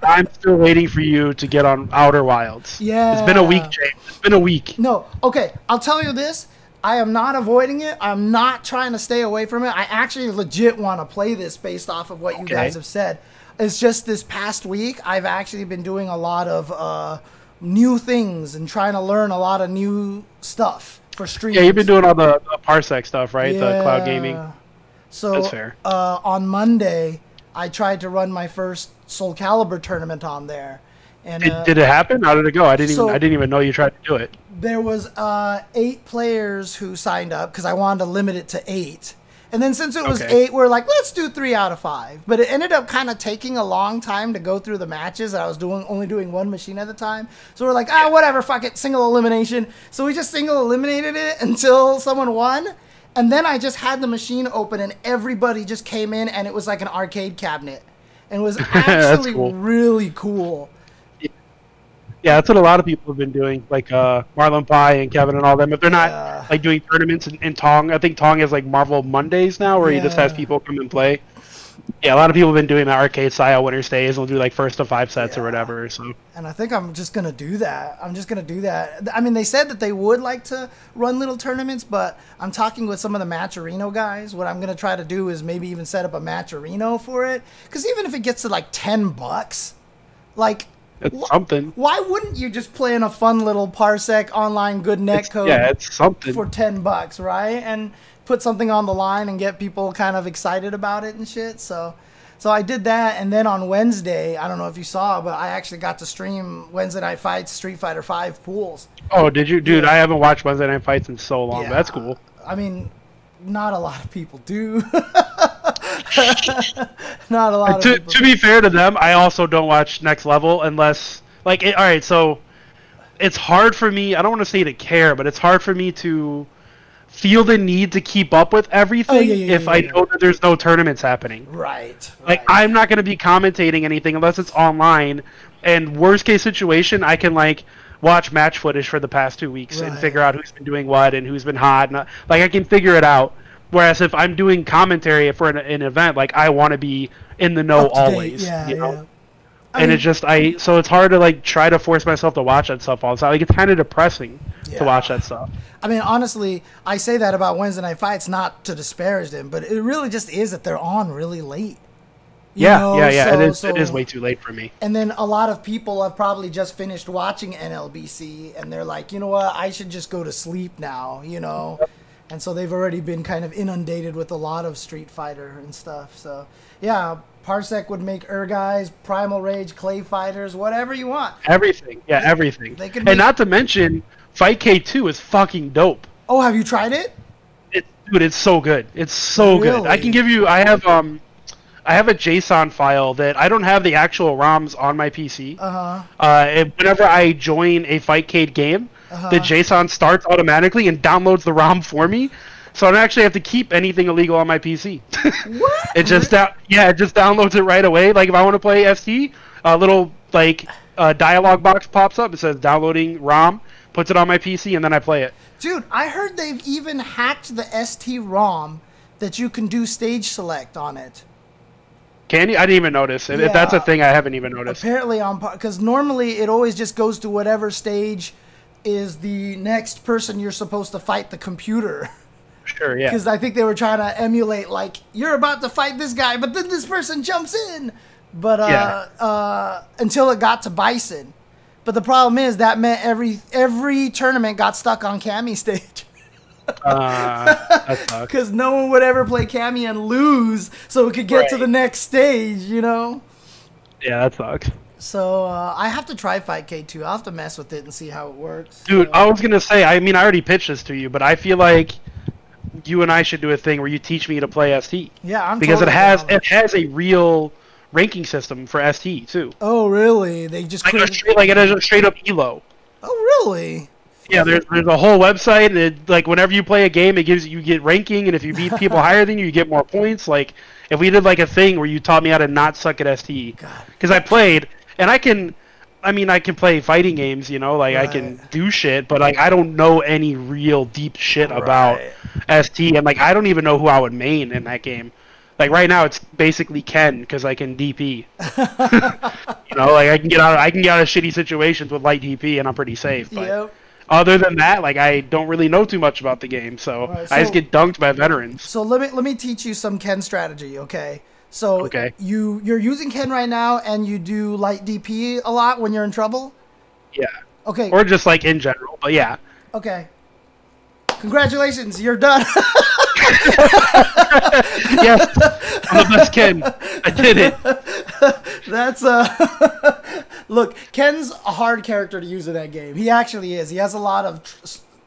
I'm still waiting for you to get on Outer Wilds. Yeah, it's been a week, James. It's been a week. No, okay, I'll tell you this. I am not avoiding it. I'm not trying to stay away from it. I actually legit want to play this based off of what you guys have said. It's just this past week, I've actually been doing a lot of new things and trying to learn a lot of new stuff for streams. Yeah, you've been doing all the Parsec stuff, right? Yeah. The cloud gaming. So, that's fair. On Monday, I tried to run my first Soul Calibur tournament on there. And did it happen? How did it go? I didn't even know you tried to do it. There was 8 players who signed up because I wanted to limit it to 8. And then since it was 8, we're like, let's do 3 out of 5. But it ended up kind of taking a long time to go through the matches. And I was only doing one machine at a time. So we're like, whatever, fuck it, single elimination. So we just single eliminated it until someone won. And then I just had the machine open and everybody just came in and it was like an arcade cabinet. And it was actually really cool. Yeah, that's what a lot of people have been doing, like Marlon Pie and Kevin and all them. If they're not like doing tournaments in Tong, I think Tong has like Marvel Mondays now, where he just has people come and play. Yeah, a lot of people have been doing the arcade style winner stays. They'll do like first to 5 sets or whatever. So. And I think I'm just gonna do that. I mean, they said that they would like to run little tournaments, but I'm talking with some of the Matcherino guys. What I'm gonna try to do is maybe even set up a Matcherino for it, because even if it gets to like $10, like. It's something. Why wouldn't you just play in a fun little Parsec online good netcode? Yeah, it's something for $10, right? And put something on the line and get people kind of excited about it and shit. So So I did that, and then on Wednesday, I don't know if you saw, but I actually got to stream Wednesday Night Fights Street Fighter V pools. Oh, did you? Dude, Yeah. I haven't watched Wednesday Night Fights in so long. Yeah. But that's cool. I mean, not a lot of people do. Not a lot of people. To be fair to them, I also don't watch Next Level unless, like, all right, so it's hard for me, I don't want to say to care, but it's hard for me to feel the need to keep up with everything if I know that there's no tournaments happening. Right. Like, I'm not going to be commentating anything unless it's online, and worst case situation, I can, like, watch match footage for the past 2 weeks and figure out who's been doing what and who's been hot. And, like, I can figure it out. Whereas if I'm doing commentary for an event, like, I want to be in the know always. Yeah, you know? yeah. And it's just so it's hard to like try to force myself to watch that stuff all the time. Like, it's kind of depressing to watch that stuff. I mean, honestly, I say that about Wednesday Night Fights not to disparage them, but it really just is that they're on really late. Yeah. It is way too late for me. And then a lot of people have probably just finished watching NLBC, and they're like, you know what, I should just go to sleep now, you know. And so they've already been kind of inundated with a lot of Street Fighter and stuff. So, yeah, Parsec would make Urguys, Primal Rage, Clay Fighters, whatever you want. Everything. Yeah, everything. They could and not to mention, Fight K2 is fucking dope. Oh, have you tried it? Dude, it's so good. It's so good. I can give you, I have a JSON file that I don't have the actual ROMs on my PC. Whenever I join a Fightcade game, the JSON starts automatically and downloads the ROM for me. So I don't actually have to keep anything illegal on my PC. What? It just it just downloads it right away. Like, if I want to play ST, a little like dialog box pops up. It says downloading ROM, puts it on my PC, and then I play it. Dude, I heard they've even hacked the ST ROM that you can do stage select on it. Can you? I didn't even notice. If that's a thing, I haven't even noticed. Apparently, because normally it always just goes to whatever stage is the next person you're supposed to fight the computer. Sure, yeah. Because I think they were trying to emulate, like, you're about to fight this guy, but then this person jumps in. But until it got to Bison. But the problem is that meant every tournament got stuck on Cammy stage. That sucks. Because no one would ever play Cammy and lose, so it could get to the next stage, you know? Yeah, that sucks. So I have to try Fight K2. I'll have to mess with it and see how it works. Dude, I was gonna say, I mean, I already pitched this to you, but I feel like you and I should do a thing where you teach me to play ST. Yeah, because it has a real ranking system for ST too. Oh, really? They just it has a straight up elo. Oh, really? Yeah, there's a whole website. And like, whenever you play a game, it gives you get ranking, and if you beat people higher than you get more points. Like, if we did like a thing where you taught me how to not suck at ST, because I played, and I can play fighting games, you know, like I can do shit, but like I don't know any real deep shit about ST, and like I don't even know who I would main in that game. Like right now, it's basically Ken because I can DP. You know, like I can get out of shitty situations with light DP, and I'm pretty safe. But other than that, like I don't really know too much about the game, so I just get dunked by veterans. So let me teach you some Ken strategy, okay? So you're using Ken right now, and you do light DP a lot when you're in trouble? Yeah. Okay. Or just like in general, but yeah. Okay. Congratulations, you're done. Yes, I'm the best Ken. I did it. That's look, Ken's a hard character to use in that game. He actually is. He has a lot of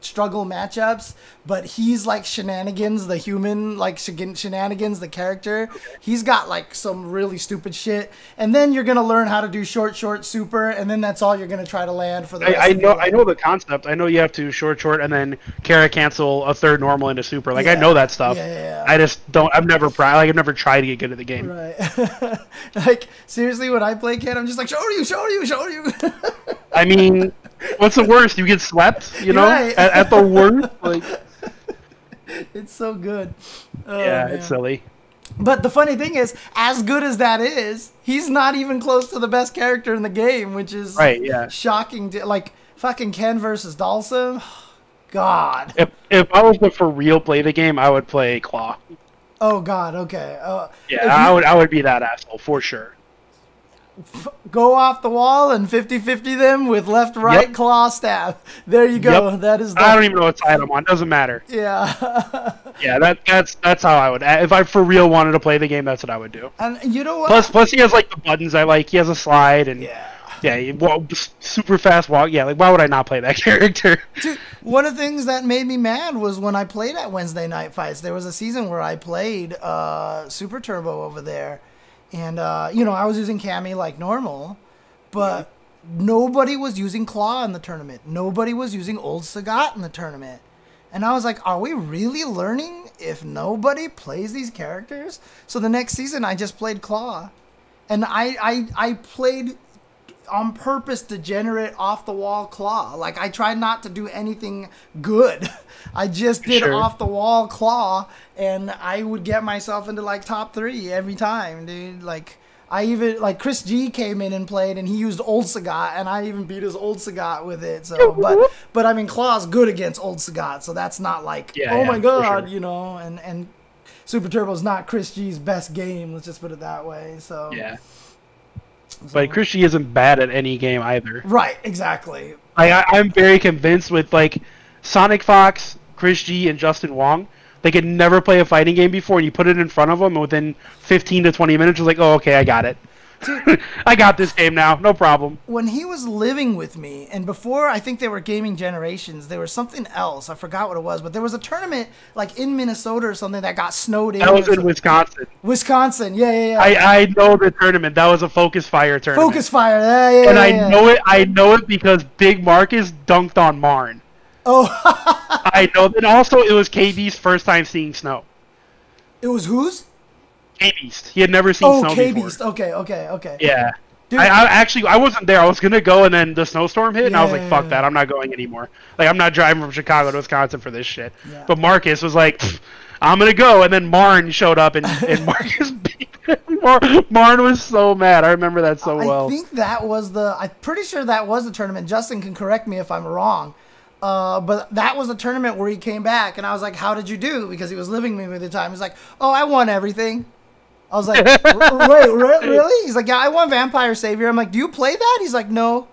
struggle matchups, but he's like Shenanigans, the human, like Shenanigans, the character. He's got like some really stupid shit, and then you're gonna learn how to do short, super, and then that's all you're gonna try to land for the rest of your life. I know the concept. I know you have to short, and then Kara cancel a third normal into super. Like I know that stuff. Yeah. I just don't. I've never tried to get good at the game. Right. Like seriously, when I play Ken, I'm just like show you. I mean, what's the worst? You get swept, you know, at the worst. Like, it's so good. Oh, yeah, man. it's silly. But the funny thing is, as good as that is, he's not even close to the best character in the game, which is shocking. Like fucking Ken versus Dalsum. God. If I was to for real play the game, I would play Claw. Oh God. Okay. Yeah, I would be that asshole for sure. go off the wall and 50-50 them with left, right, claw, stab. There you go. That is. I don't even know what side I'm on. Doesn't matter. Yeah. Yeah, that's how I would. If I for real wanted to play the game, that's what I would do. And you know what? Plus he has like the buttons I like. He has a slide and super fast walk. Yeah, like why would I not play that character? Dude, one of the things that made me mad was when I played at Wednesday Night Fights. There was a season where I played Super Turbo over there. And, I was using Cammy like normal, but nobody was using Claw in the tournament. Nobody was using Old Sagat in the tournament. And I was like, are we really learning if nobody plays these characters? So the next season, I just played Claw. And I played on purpose degenerate off-the-wall Claw. Like, I tried not to do anything good. I just did off-the-wall Claw, and I would get myself into, like, top 3 every time, dude. Like, I even, like, Chris G came in and played, and he used Old Sagat, and I even beat his Old Sagat with it. So, but I mean, Claw's good against Old Sagat, so that's not like, oh my god, and Super Turbo's not Chris G's best game, let's just put it that way, so. Yeah. But Chris G isn't bad at any game either. Right, exactly. I'm very convinced with, like, Sonic Fox, Chris G, and Justin Wong, they could never play a fighting game before, and you put it in front of them, and within 15 to 20 minutes, it's like, oh, okay, I got it. Dude, I got this game now, no problem. When he was living with me, and before I think they were Gaming Generations, there was something else. I forgot what it was, but there was a tournament like in Minnesota or something that got snowed in. That was in Wisconsin. Wisconsin, yeah. I know the tournament. That was a Focus Fire tournament. Focus Fire, yeah. And I know it because Big Marcus dunked on Marn. Oh. I know. And also, it was KB's first time seeing snow. It was whose? K-Beast. He had never seen snow K-Beast. before. Okay. Yeah. Dude. I wasn't there. I was going to go, and then the snowstorm hit, and I was like, fuck that. I'm not going anymore. Like, I'm not driving from Chicago to Wisconsin for this shit. Yeah. But Marcus was like, I'm going to go. And then Marn showed up, and Marcus beat him. Marn was so mad. I remember that so well. I think that was I'm pretty sure that was the tournament. Justin can correct me if I'm wrong. But that was a tournament where he came back, and I was like, how did you do? Because he was living with me at the time. He's like, oh, I won everything. I was like, wait, really? He's like, yeah, I won Vampire Savior. I'm like, do you play that? He's like, no.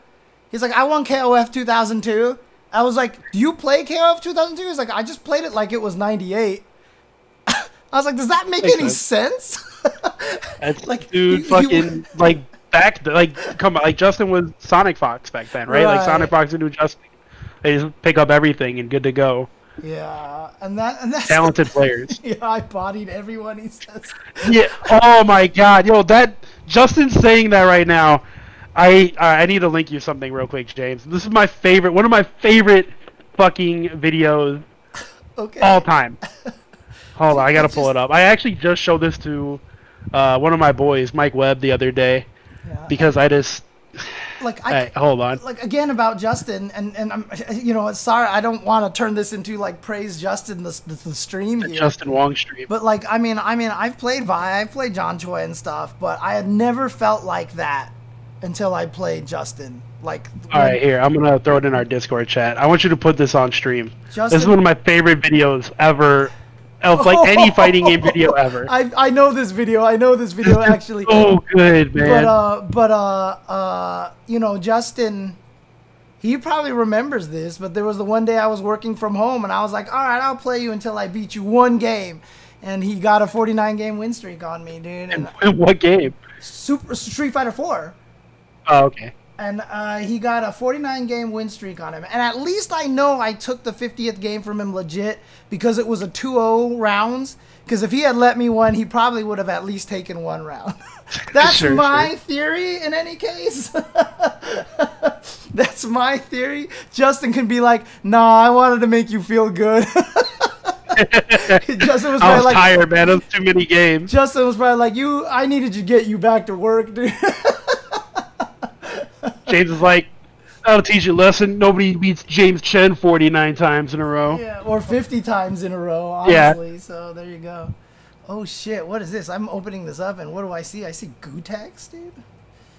He's like, I won KOF 2002. I was like, do you play KOF 2002? He's like, I just played it like it was 98. I was like, does that make any sense? That's, like, dude, fucking, like, come on, like, Justin was Sonic Fox back then, right? Like, Sonic Fox and Justin. They just pick up everything and good to go. Yeah, and that's talented players. Yeah, I bodied everyone, he says. Yeah. Oh my god, yo, that Justin's saying that right now. I need to link you something real quick, James. This is my favorite, one of my favorite fucking videos all time. Hold on, I gotta pull it up. I actually just showed this to one of my boys, Mike Webb, the other day, because I just. Like hold on. Like again about Justin, and I'm sorry, I don't want to turn this into like praise Justin the stream here. Justin Wong stream. But like I mean I've played Vi, I've played John Choi and stuff, but I had never felt like that until I played Justin. Like all right, here I'm gonna throw it in our Discord chat. I want you to put this on stream. Justin, this is one of my favorite videos ever. Of like any fighting game video ever. I know this video. I know this video actually. Oh, good man. But Justin, he probably remembers this. But there was the one day I was working from home, and I was like, all right, I'll play you until I beat you one game. And he got a 49-game win streak on me, dude. And what game? Street Fighter 4. Oh, okay. And he got a 49-game win streak on him. And at least I know I took the 50th game from him legit because it was a 2-0 rounds. Because if he had let me win, he probably would have at least taken one round. That's my theory in any case. That's my theory. Justin can be like, nah, I wanted to make you feel good. Justin was I was like, tired, man. It was too many games. Justin was probably like, I needed to get you back to work, dude. James is like, I'll teach you a lesson. Nobody beats James Chen 49 times in a row. Yeah, or 50 times in a row, honestly. Yeah. So there you go. Oh, shit. What is this? I'm opening this up, and what do I see? I see Gutex, dude.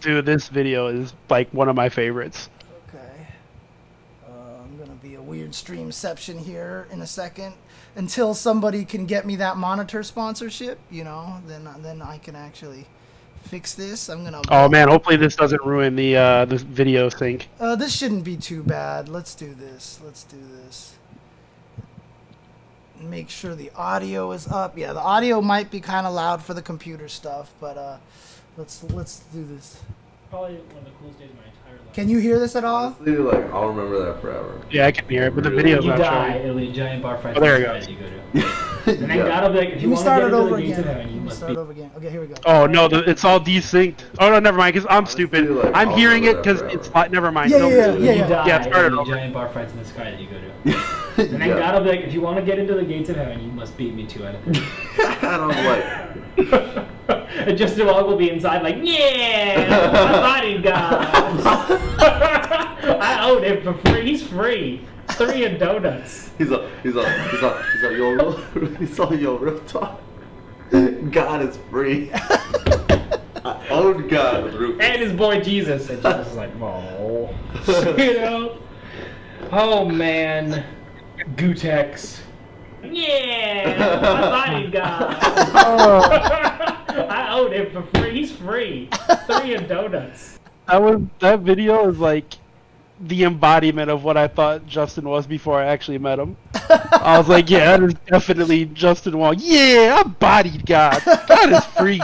Dude, this video is, like, one of my favorites. Okay. I'm going to be a weird streamception here in a second. Until somebody can get me that monitor sponsorship, then I can actually fix this. I'm gonna. Oh man, hopefully this doesn't ruin the video sync. This shouldn't be too bad. Let's do this. Make sure the audio is up. Yeah, the audio might be kind of loud for the computer stuff, but let's do this. Probably one of the coolest days of my entire life. Can you hear this at all? Honestly, like, I'll remember that forever. Yeah, I can hear it, but the video's You not die, showing. it'll be a giant bar fight. Oh, there it goes. You go to. And then God will be like, if you want to get into the gates of heaven, you must be. Okay, here we go. Oh no, it's all desynced. Oh no, never mind. Cause I'm stupid. Like, I'm I'll hearing it remember because that it's forever. never mind. Yeah, No, yeah, You die, Yeah, start it it'll be over. giant bar fights in the sky that you go to. And then God will be like, if you want to get into the gates of heaven, you must beat me 2 out of 3. I don't like. And Justin Wong will be inside like, yeah, my body God. I own him for free. He's free. 3 and donuts. He's like, yo, real talk. God is free. I own God. And his boy Jesus. And Jesus is like, oh. You know? Oh, man. Gutex. Yeah, my body God. I own him for free. He's free. 3 and donuts. That video is like the embodiment of what I thought Justin was before I actually met him. I was like, yeah, that is definitely Justin Wong. Yeah, I bodied God. God is free.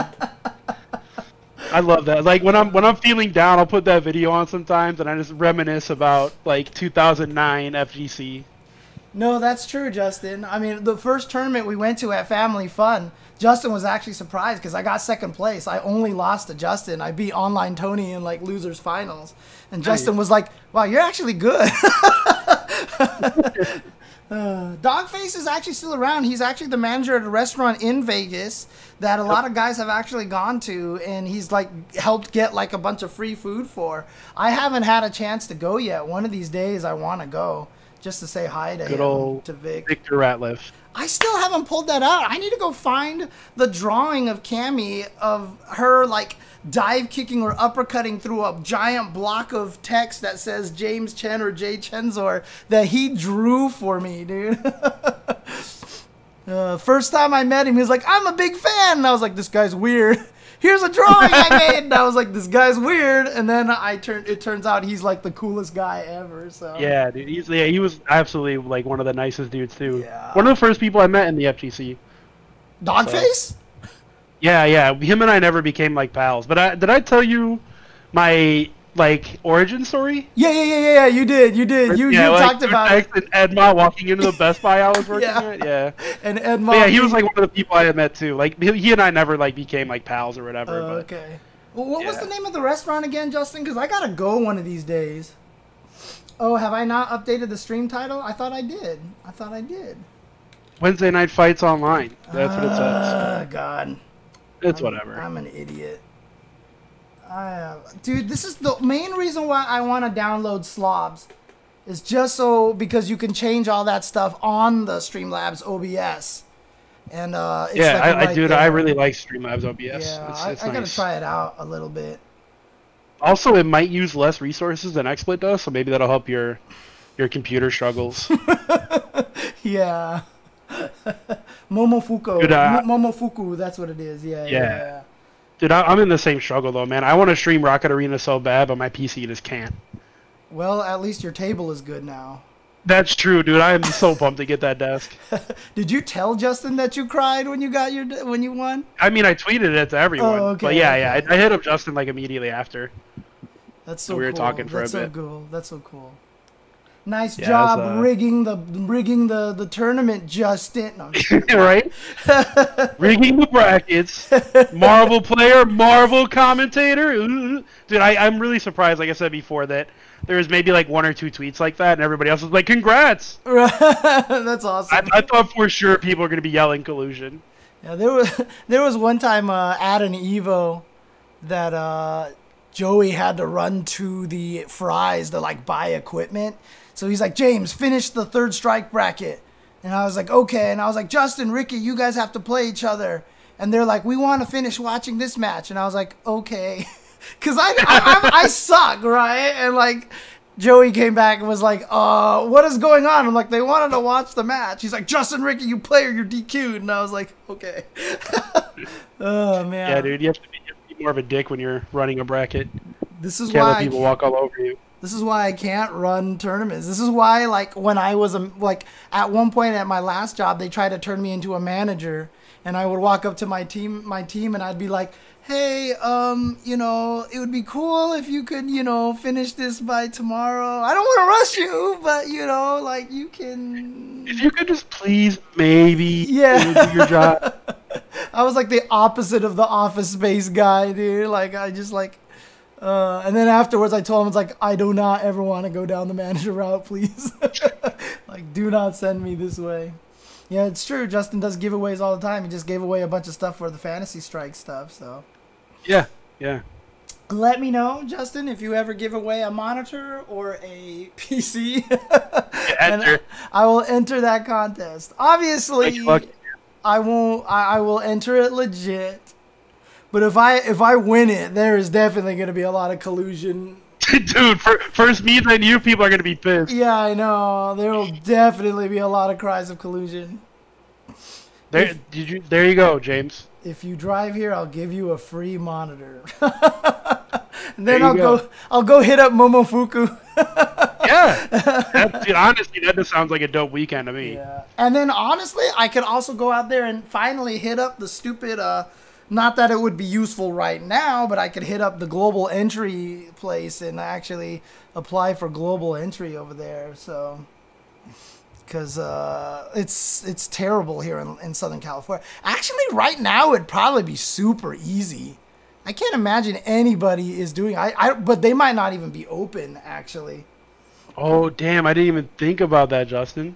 I love that. Like when I'm feeling down, I'll put that video on sometimes, and I just reminisce about like 2009 FGC. No, that's true, Justin. I mean, the first tournament we went to at Family Fun, Justin was actually surprised because I got second place. I only lost to Justin. I beat Online Tony in like losers finals, and Justin was like, "Wow, you're actually good." Dogface is actually still around. He's actually the manager at a restaurant in Vegas that a lot of guys have actually gone to, and he's like helped get like a bunch of free food for. I haven't had a chance to go yet. One of these days I want to go just to say hi to Good him, old to Vic. Victor Ratliff. I still haven't pulled that out. I need to go find the drawing of Cammy of her like dive kicking or uppercutting through a giant block of text that says James Chen or jchensor that he drew for me, dude. First time I met him, he was like, "I'm a big fan," and I was like, "This guy's weird." Here's a drawing I made, and I was like, "This guy's weird," and then it turns out he's like the coolest guy ever. So Yeah, dude. He was absolutely like one of the nicest dudes too. Yeah. One of the first people I met in the FGC. Dogface. Yeah. Him and I never became like pals. But did I tell you my like origin story? Yeah. You did. You talked about it. And Edma walking into the Best Buy I was working Yeah. at. Yeah. And Edma. But yeah, he was like one of the people I had met too. Like he and I never like became like pals or whatever. But Okay. Well, what was Yeah. the name of the restaurant again, Justin? Because I gotta go one of these days. Oh, have I not updated the stream title? I thought I did. Wednesday Night Fights Online. That's what it says. God. It's whatever. I'm an idiot. Dude, this is the main reason why I want to download Slobs. Is just so because you can change all that stuff on the Streamlabs OBS. And it's Yeah, like I right do. there. I really like Streamlabs OBS. Yeah, It's I gotta nice. try it out a little bit. Also, it might use less resources than XSplit does, so maybe that'll help your computer struggles. Yeah. Momofuku. Dude, Momofuku, that's what it is. Yeah. Dude, I'm in the same struggle though, man. I want to stream Rocket Arena so bad, but my PC just can't. Well, at least your table is good now. That's true, dude. I am so pumped to get that desk. Did you tell Justin that you cried when you when you won? I mean, I tweeted it to everyone. Oh, okay, But yeah, okay. I hit up Justin like immediately after. That's so We were cool. talking for That's a so bit. cool. That's so cool. Nice Yeah, job it's, rigging the tournament, Justin. No, I'm just kidding. Right? Rigging the brackets. Marvel player, Marvel commentator. Ooh. Dude, I'm really surprised, like I said before, that there was maybe like 1 or 2 tweets like that, and everybody else was like, congrats! That's awesome. I thought for sure people were going to be yelling collusion. Yeah, there was one time at an Evo that Joey had to run to the Fry's to like buy equipment. So he's like, "James, finish the 3rd strike bracket." And I was like, "Okay." And I was like, "Justin, Ricky, you guys have to play each other." And they're like, "We want to finish watching this match." And I was like, "Okay." Because I suck, right? And like Joey came back and was like, what is going on? I'm like, "They wanted to watch the match." He's like, "Justin, Ricky, you play or you're DQ'd." And I was like, "Okay." Oh, man. Yeah, dude, you be more of a dick when you're running a bracket. This is Can't why let people walk all over you. This is why I can't run tournaments. This is why, like, when I was like at one point at my last job, they tried to turn me into a manager, and I would walk up to my team, and I'd be like, "Hey, you know, it would be cool if you could, you know, finish this by tomorrow. I don't want to rush you, but you know, like, you can. If you could just please, maybe, Yeah. do your job." I was like the opposite of the Office Space guy, dude. Like, I just like. And then afterwards, I told him, it's like, I do not ever want to go down the manager route, please. Like, do not send me this way. Yeah, it's true. Justin does giveaways all the time. He just gave away a bunch of stuff for the Fantasy Strike stuff. So, Yeah. let me know, Justin, if you ever give away a monitor or a PC. Enter. I will enter that contest. Obviously, I won't. I will enter it legit. But if I win it, there is definitely going to be a lot of collusion. Dude, first me, then you, people are going to be pissed. Yeah, I know. There will definitely be a lot of cries of collusion. There you go, James. If you drive here, I'll give you a free monitor. And then I'll go hit up Momofuku. Yeah. Dude, honestly, that just sounds like a dope weekend to me. Yeah. And then honestly, I could also go out there and finally hit up the stupid not that it would be useful right now, but I could hit up the global entry place and actually apply for global entry over there. So, because it's terrible here in Southern California. Actually, right now it'd probably be super easy. I can't imagine anybody is doing. But they might not even be open actually. Oh damn! I didn't even think about that, Justin.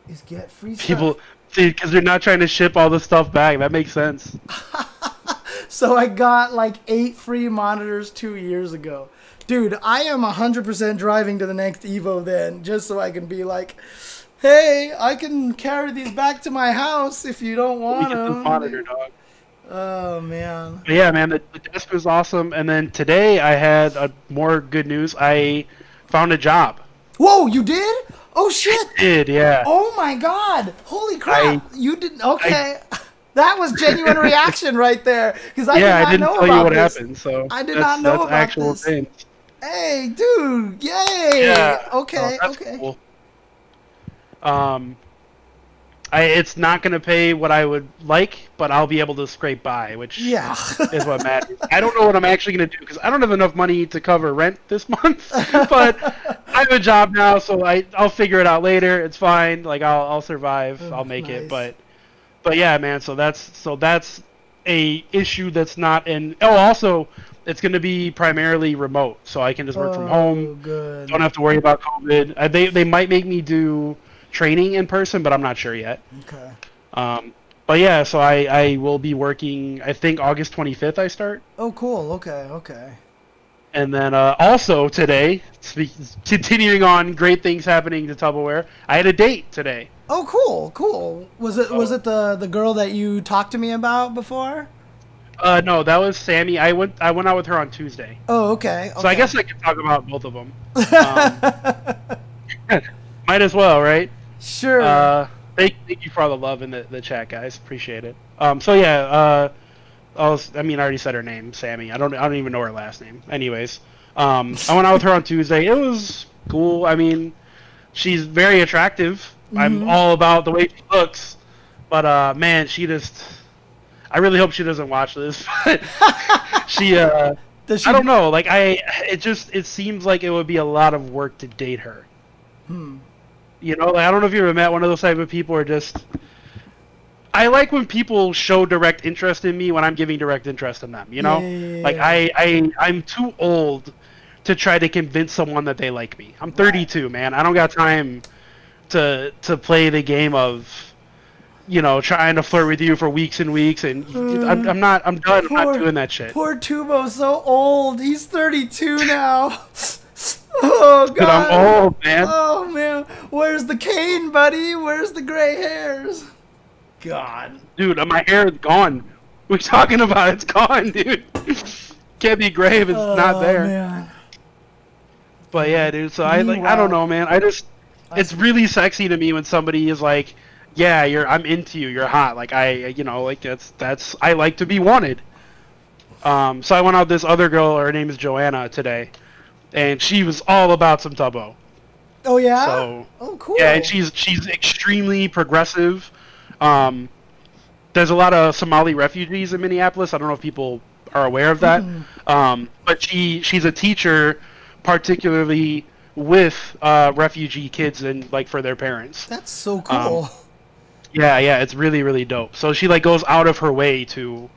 Is get free stuff. People. Because they're not trying to ship all the stuff back. That makes sense. So I got like 8 free monitors 2 years ago. Dude, I am 100% driving to the next Evo then, just so I can be like, hey, I can carry these back to my house if you don't want them. Monitor, dog. Oh, man. But yeah, man, the desk was awesome. And then today I had more good news. I found a job. Whoa, you did? Oh, shit. I did, yeah. Oh, my God. Holy crap. You didn't. Okay. That was genuine reaction right there. Because I did not know about this. Yeah, I didn't tell you what happened. So I did not know about actual this. Thing. Hey, dude. Yay. Yeah. Okay, that's okay. Cool. It's not going to pay what I would like, but I'll be able to scrape by, which is what matters. I don't know what I'm actually going to do because I don't have enough money to cover rent this month, but I have a job now, so I'll figure it out later. It's fine. Like I'll survive. I'll make it. But yeah, man. So that's a issue that's not in. Oh, also, it's going to be primarily remote, so I can just work from home. Good. Don't have to worry about COVID. They might make me do training in person, but I'm not sure yet. Okay. But yeah, so I will be working, I think August 25th I start. Oh, cool. Okay. And then also today, continuing on great things happening to TuboWare, I had a date today. Oh, cool. Was it the girl that you talked to me about before? No, that was Sammy. I went out with her on Tuesday. Oh, okay. So I guess I can talk about both of them. Might as well, right? Sure. Thank you for all the love in the chat, guys. Appreciate it. So yeah, I already said her name, Sammy. I don't even know her last name. Anyways, I went out with her on Tuesday. It was cool. I mean, she's very attractive. Mm-hmm. I'm all about the way she looks, but man, I really hope she doesn't watch this. She I don't know. Like it seems like it would be a lot of work to date her. You know, like, I don't know if you ever met one of those type of people, or just. I like when people show direct interest in me when I'm giving direct interest in them. You know, like I'm too old to try to convince someone that they like me. I'm 32, man. I don't got time to play the game of, you know, trying to flirt with you for weeks and weeks, and I'm done. I'm not doing that shit. Poor Tubo's so old. He's 32 now. Oh, God. Dude, I'm old, man. Oh, man. Where's the cane, buddy? Where's the gray hairs? God. Dude, my hair is gone. What are you talking about? It's gone, dude. Can't be gray if it's not there. Man. But yeah, dude, so I don't know, man. It's really sexy to me when somebody is like, yeah, I'm into you. You're hot. Like that's I like to be wanted. So I went out with this other girl. Her name is Joanna today, and she was all about some Tubbo. Oh yeah. So, oh cool. yeah, and she's extremely progressive. There's a lot of Somali refugees in Minneapolis. I don't know if people are aware of that. But she's a teacher, particularly with refugee kids and like for their parents. That's so cool. Yeah, it's really, really dope. So she like goes out of her way to,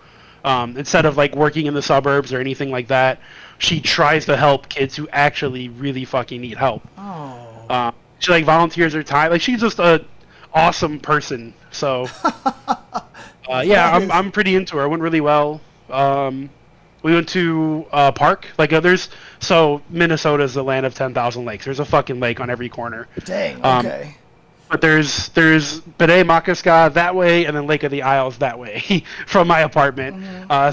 instead of like working in the suburbs or anything like that, she tries to help kids who actually really fucking need help. Oh. She like volunteers her time. Like she's just a awesome person. So yeah, I'm pretty into her. It went really well. We went to a park. Like so Minnesota's the land of 10,000 lakes. There's a fucking lake on every corner. Dang. Okay. But there's Bede Makaska that way, and then Lake of the Isles that way from my apartment.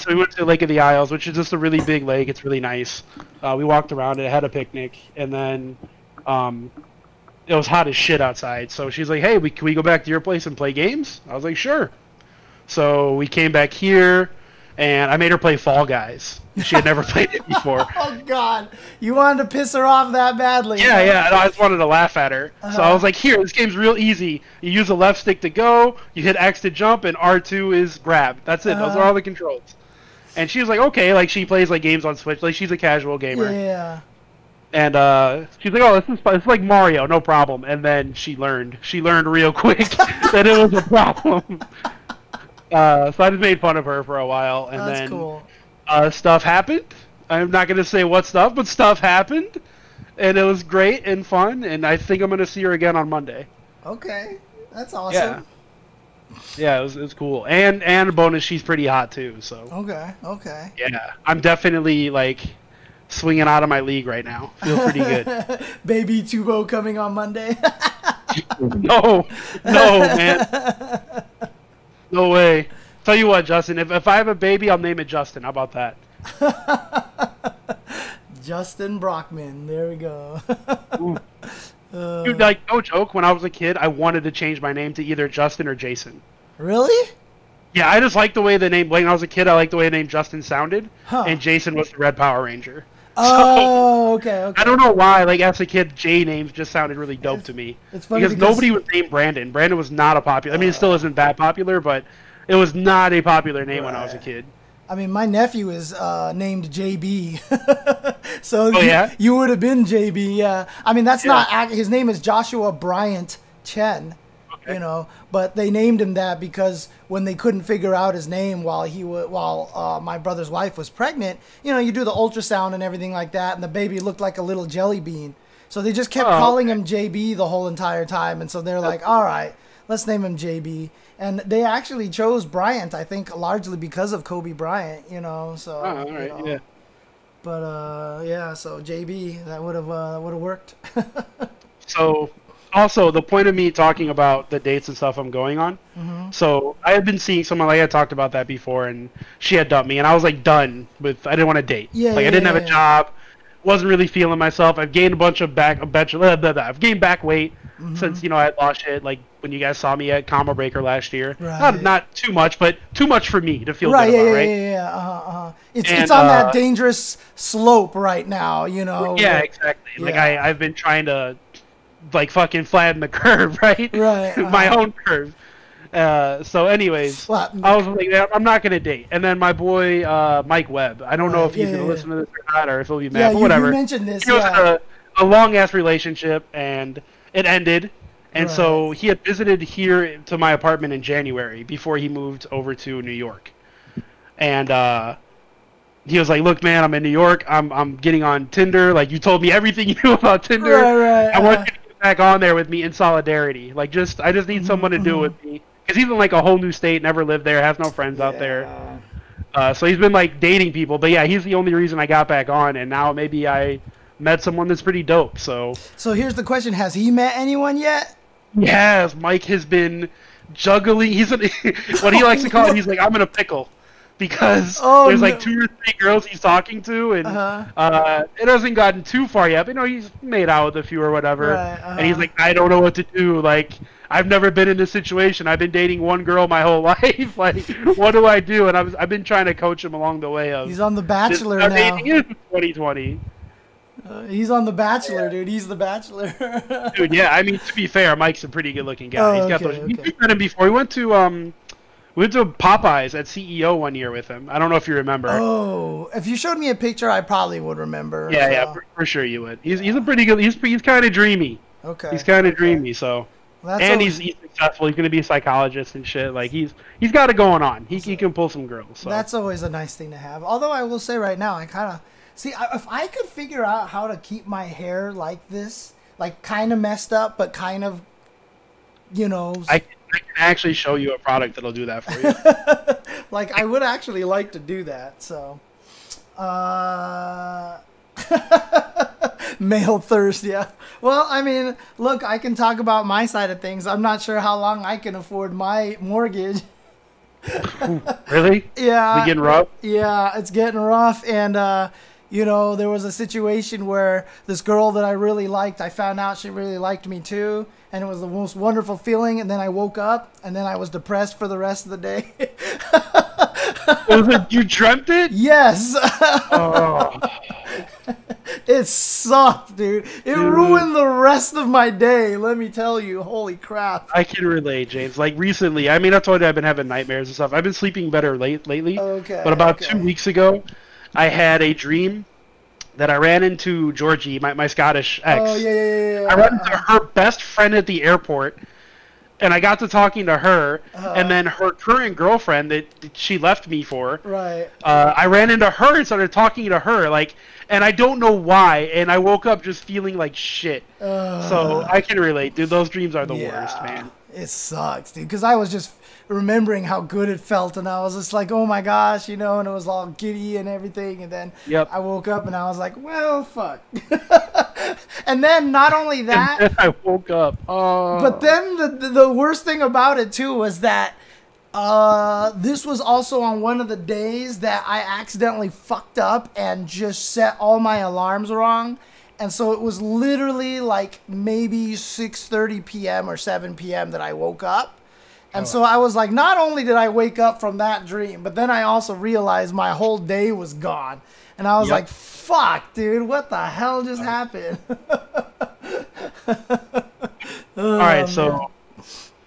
So we went to Lake of the Isles, which is just a really big lake. It's really nice. We walked around it, had a picnic, and then it was hot as shit outside. So she's like, "Hey, can we go back to your place and play games?" I was like, "Sure." So we came back here, and I made her play Fall Guys. She had never played it before. Oh God, you wanted to piss her off that badly? Yeah. And I just wanted to laugh at her. So I was like, "Here, this game's real easy. You use the left stick to go, you hit X to jump, and R2 is grab. That's it. Those are all the controls." And she was like, "Okay." Like she plays like games on Switch. Like she's a casual gamer. Yeah. And she's like, "Oh, this is fun. It's like Mario, no problem." And then she learned real quick that it was a problem. So I just made fun of her for a while, and That's then cool. Stuff happened. I'm not going to say what stuff, but stuff happened, and it was great and fun, and I think I'm going to see her again on Monday. Okay, that's awesome. Yeah, it was cool. And a bonus, she's pretty hot too, so. Okay. Yeah, I'm definitely, like, swinging out of my league right now. Feel pretty good. Baby Tubo coming on Monday. No, man. No way. Tell you what, Justin, if I have a baby, I'll name it Justin. How about that? Justin Brockman. There we go. Dude, like, no joke, when I was a kid, I wanted to change my name to either Justin or Jason. Really? Yeah, I just liked the way the name, like, when I was a kid, I liked the way the name Justin sounded, and Jason was the Red Power Ranger. Oh, okay. I don't know why, like, as a kid, J names just sounded really dope to me. It's funny because nobody was named Brandon. Brandon was not a popular, I mean, it still isn't that popular, but it was not a popular name when I was a kid. I mean, my nephew is named JB. So you would have been JB, yeah. I mean, that's not, his name is Joshua Bryant Chen, you know, but they named him that because when they couldn't figure out his name while my brother's wife was pregnant, you know, you do the ultrasound and everything like that, and the baby looked like a little jelly bean. So they just kept calling him JB the whole entire time, and so they're like, all right, let's name him JB. And they actually chose Bryant, I think, largely because of Kobe Bryant, you know. So, all right, you know. But yeah, so JB, that would have worked. So, also the point of me talking about the dates and stuff I'm going on. So I had been seeing someone, like I talked about that before, and she had dumped me, and I was like done with. I didn't want to date. I didn't have a job, wasn't really feeling myself. I've gained a bunch of I've gained back weight since I had lost shit. Like when you guys saw me at Combo Breaker last year, not too much, but too much for me to feel good about, right? It's on that dangerous slope right now, you know. Yeah, exactly. Like I've been trying to like fucking flatten the curve, right? My own curve. So anyways, I was like, I'm not gonna date. And then my boy Mike Webb, I don't know if he's gonna listen to this or not, or if he'll be mad, but whatever. You mentioned this. He was in a long ass relationship, and it ended. And so he had visited here to my apartment in January before he moved over to New York. And he was like, "Look, man, I'm in New York. I'm getting on Tinder. Like you told me everything you knew about Tinder. I want you to get back on there with me in solidarity. Like I just need someone to do it with me." Because he's in like a whole new state, never lived there, has no friends out there. So he's been like dating people. But yeah, he's the only reason I got back on. And now maybe I met someone that's pretty dope. So here's the question. Has he met anyone yet? Yes, Mike has been juggling. He's what he likes to call it. He's like, I'm in a pickle. because Oh, there's like no. 2 or 3 girls he's talking to, and Uh-huh. it hasn't gotten too far yet. But he's made out with a few or whatever, Right, and he's like, I don't know what to do. Like, I've never been in this situation. I've been dating one girl my whole life. Like, what do I do? And I've been trying to coach him along the way of. He's on The Bachelor start now. dating in 2020. He's on The Bachelor, dude. He's The Bachelor. Dude, yeah. I mean, to be fair, Mike's a pretty good-looking guy. Oh, He's got okay, those. okay. You've met him before. We went to Popeyes at CEO one year with him. I don't know if you remember. Oh, if you showed me a picture, I probably would remember. Yeah, so. yeah, for sure you would. He's a pretty good. He's kind of dreamy. Okay. He's kind of dreamy. So, Well, and he's successful. He's gonna be a psychologist and shit. Like he's got it going on. He can pull some girls. So. That's always a nice thing to have. Although I will say right now, I kind of see if I could figure out how to keep my hair like this, like kind of messed up, but kind of, you know. I can actually show you a product that'll do that for you. Like I would actually like to do that. So, male thirst, yeah. Well, I mean, look, I can talk about my side of things. I'm not sure how long I can afford my mortgage. Ooh, really? Yeah. We getting rough? Yeah, it's getting rough. And, you know, there was a situation where this girl that I really liked, I found out she really liked me too. And it was the most wonderful feeling. And then I woke up and then I was depressed for the rest of the day. You dreamt it? Yes. Oh. It sucked, dude. It ruined the rest of my day. Let me tell you. Holy crap. I can relate, James. Like recently, I mean, I told you I've been having nightmares and stuff. I've been sleeping better lately. Okay. But about 2 weeks ago, I had a dream that I ran into Georgie, my Scottish ex. Oh, yeah. I ran into her best friend at the airport, and I got to talking to her, and then her current girlfriend that she left me for. Right. I ran into her and started talking to her, like, and I don't know why, and I woke up just feeling like shit. So I can relate, dude. Those dreams are the worst, man. It sucks, dude, because I was just remembering how good it felt, and I was just like, oh my gosh, you know, and it was all giddy and everything, and then I woke up and I was like, well, fuck. And then not only that, and then I woke up. But then the worst thing about it too was that this was also on one of the days that I accidentally fucked up and just set all my alarms wrong. And so it was literally like maybe 6:30 p.m. or 7 p.m. that I woke up. And so I was like, not only did I wake up from that dream, but then I also realized my whole day was gone. And I was like, fuck, dude, what the hell just happened? All right, so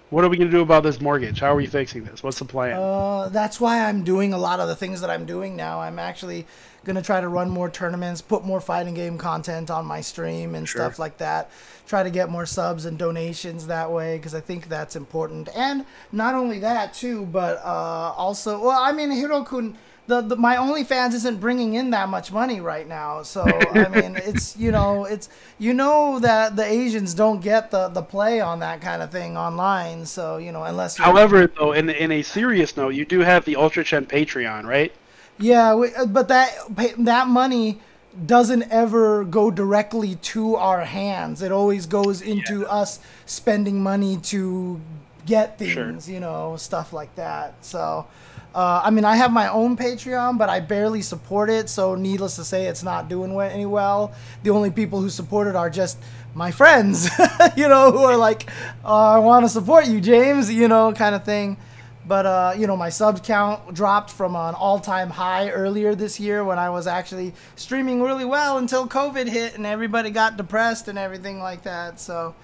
what are we going to do about this mortgage? How are we fixing this? What's the plan? That's why I'm doing a lot of the things that I'm doing now. I'm actually going to try to run more tournaments, put more fighting game content on my stream and stuff like that. Try to get more subs and donations that way because I think that's important. And not only that, too, but also, well, I mean, Hirokun, my OnlyFans isn't bringing in that much money right now. So, I mean, it's, you know that the Asians don't get the play on that kind of thing online. So, you know, unless you're... However, though, in a serious note, you do have the UltraChen Patreon, right? Yeah, but that money doesn't ever go directly to our hands. It always goes into us spending money to get things, you know, stuff like that. So, I mean, I have my own Patreon, but I barely support it. So needless to say, it's not doing any well. The only people who support it are just my friends, you know, who are like, I want to support you, James, you know, kind of thing. But, you know, my sub count dropped from an all-time high earlier this year when I was actually streaming really well until COVID hit and everybody got depressed and everything like that. So,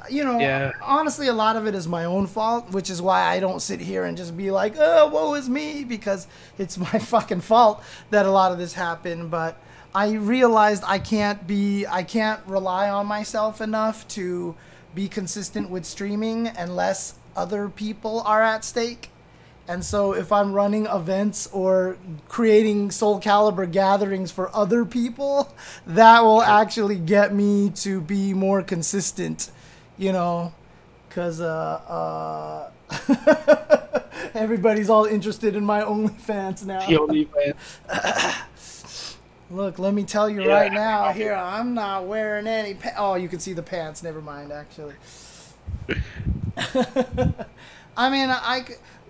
you know, honestly, a lot of it is my own fault, which is why I don't sit here and just be like, oh, woe is me, because it's my fucking fault that a lot of this happened. But I realized I can't rely on myself enough to be consistent with streaming unless other people are at stake. And so if I'm running events or creating Soul Calibur gatherings for other people, that will actually get me to be more consistent, you know, because everybody's all interested in my OnlyFans now. The OnlyFans. Look, let me tell you right now, here, I'm not wearing any pants. Oh, you can see the pants. Never mind, actually. I mean,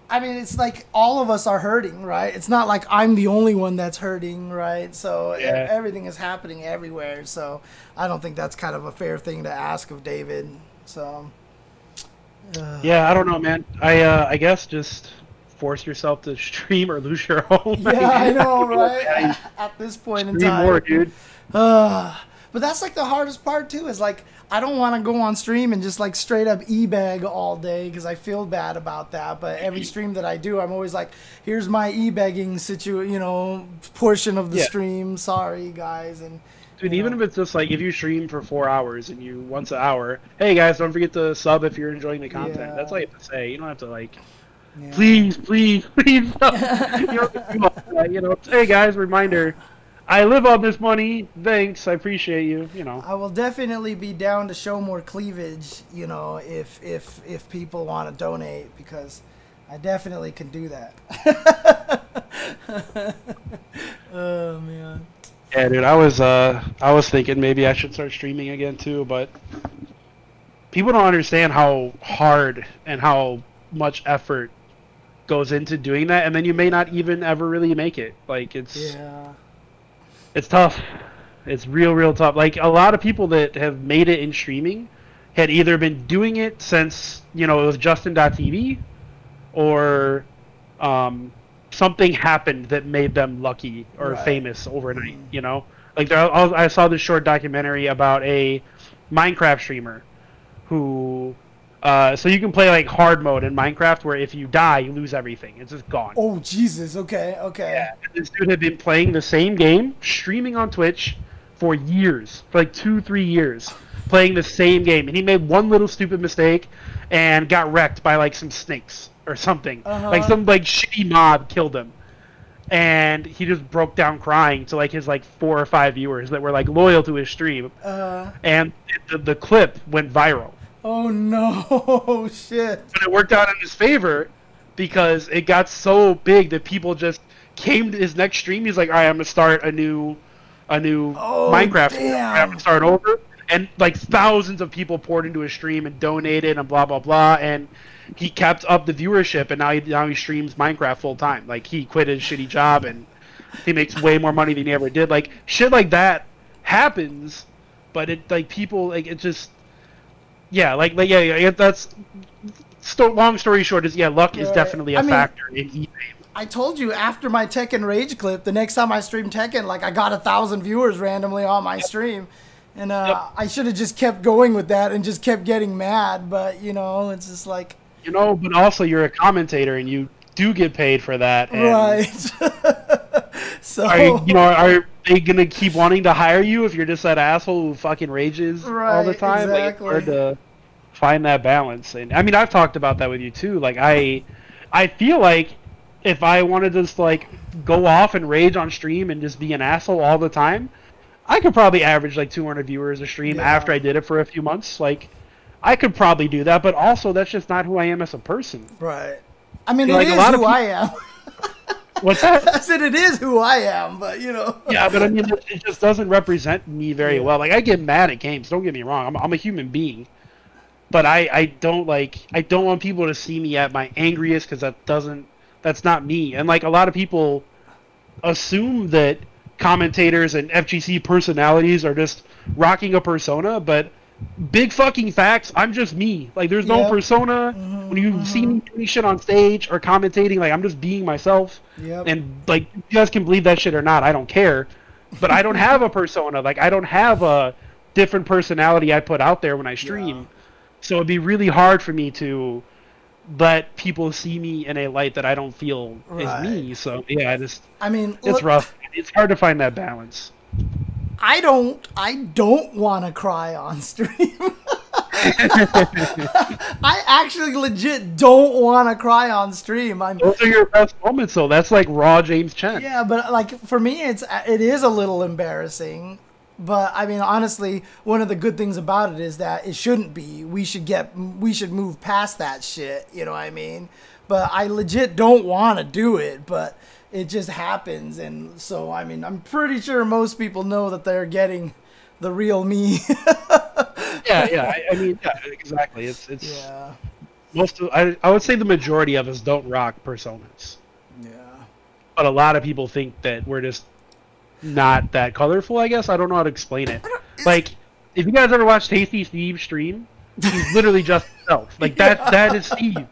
I mean, it's like all of us are hurting, right? It's not like I'm the only one that's hurting, right? So everything is happening everywhere. So I don't think that's kind of a fair thing to ask of David. So yeah, I don't know, man. I guess just force yourself to stream or lose your home. yeah, I know, right? At this point in time, more, dude. But that's like the hardest part too. Is like I don't want to go on stream and just like straight up e-bag all day because I feel bad about that. But every stream that I do, I'm always like, here's my e-bagging portion of the stream. Sorry, guys. And dude, even if it's just like if you stream for 4 hours and you once an hour, hey guys, don't forget to sub if you're enjoying the content. Yeah. That's all you have to say. You don't have to like, please, please, please. Hey guys, reminder. I live on this money. Thanks, I appreciate you. I will definitely be down to show more cleavage. If people want to donate, because I definitely can do that. Oh man. Yeah, dude, I was thinking maybe I should start streaming again too, but people don't understand how hard and how much effort goes into doing that, and then you may not even ever really make it. Like it's tough. It's real tough. Like a lot of people that have made it in streaming had either been doing it since, it was Justin.tv or something happened that made them lucky or famous overnight, Like I saw this short documentary about a Minecraft streamer who so you can play like hard mode in Minecraft where if you die you lose everything. It's just gone. Oh Jesus, okay. Yeah, this dude had been playing the same game, streaming on Twitch for years, for like 2-3 years, playing the same game, and he made one little stupid mistake and got wrecked by like some snakes or something. Like some like shitty mob killed him, and he just broke down crying to like his 4 or 5 viewers that were like loyal to his stream, and the clip went viral. Oh no, shit. But it worked out in his favor because it got so big that people just came to his next stream. He's like, all right, I'm going to start a new Minecraft. I'm going to start over. And like thousands of people poured into his stream and donated and blah, blah, blah. And he kept up the viewership, and now he streams Minecraft full time. Like he quit his shitty job and he makes way more money than he ever did. Like shit like that happens, but it like people like it just that's long story short is luck is definitely a factor in eBay. I told you after my Tekken Rage clip, the next time I streamed Tekken, like I got 1,000 viewers randomly on my stream, and I should have just kept going with that and just kept getting mad, but it's just like but also you're a commentator and you do get paid for that, and right. So are they gonna keep wanting to hire you if you're just that asshole who fucking rages all the time? Exactly. Like it's hard to find that balance. And I mean, I've talked about that with you too. Like I feel like if I wanted to just like go off and rage on stream and just be an asshole all the time, I could probably average like 200 viewers a stream after I did it for a few months. Like I could probably do that, but also that's just not who I am as a person. Right. I mean, it is who I am. What's that? I said it is who I am, but Yeah, but I mean, it just doesn't represent me very well. Like I get mad at games. Don't get me wrong. I'm a human being, but I don't want people to see me at my angriest because that's not me. And like a lot of people assume that commentators and FGC personalities are just rocking a persona, but big fucking facts, I'm just me. Like there's no persona. When you see me doing shit on stage or commentating, like I'm just being myself. And like you guys can believe that shit or not, I don't care. But I don't have a persona. Like I don't have a different personality I put out there when I stream. So it'd be really hard for me to let people see me in a light that I don't feel is me. So it's rough. It's hard to find that balance. I don't want to cry on stream. I actually legit don't want to cry on stream. Those are your best moments, though. That's like raw James Chen. Yeah, but like for me, it is a little embarrassing. But I mean, honestly, one of the good things about it is that it shouldn't be. We should move past that shit. You know what I mean? But I legit don't want to do it, but it just happens. And so, I mean, I'm pretty sure most people know that they're getting the real me. I mean, exactly. It's I would say the majority of us don't rock personas. Yeah. But a lot of people think that we're just not that colorful, I guess. I don't know how to explain it. Like, if you guys ever watched Tasty Steve stream, he's literally just himself. Like, that is Steve.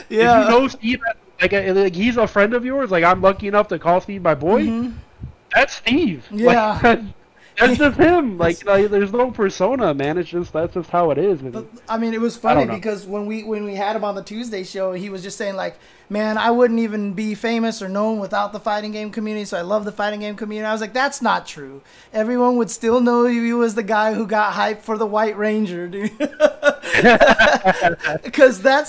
Yeah. If you know Steve, like he's a friend of yours, like I'm lucky enough to call Steve my boy, that's Steve. Yeah. Like, that's just him. Like, there's no persona, man. It's just that's just how it is. And I mean, it was funny because when we had him on the Tuesday show, he was just saying like, man, I wouldn't even be famous or known without the fighting game community, so I love the fighting game community. I was like, that's not true. Everyone would still know you as the guy who got hyped for the White Ranger, dude. Because that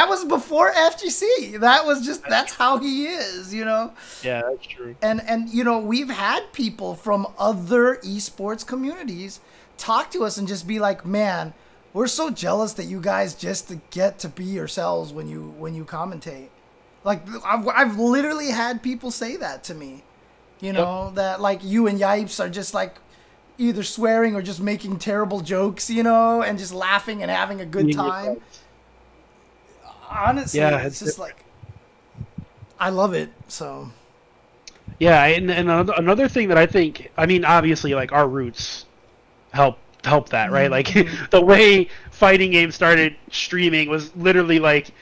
was before FGC. That's how he is, you know? Yeah, that's true. And you know, we've had people from other esports communities talk to us and just be like, man, we're so jealous that you guys just get to be yourselves when you commentate. Like, I've literally had people say that to me, you know, that like you and Yipes are just like either swearing or just making terrible jokes, you know, and just laughing and having a good time. Honestly, yeah, it's just like, I love it. So yeah, and another thing that I think, I mean, obviously, like our roots help that, right? Like the way fighting games started streaming was literally like,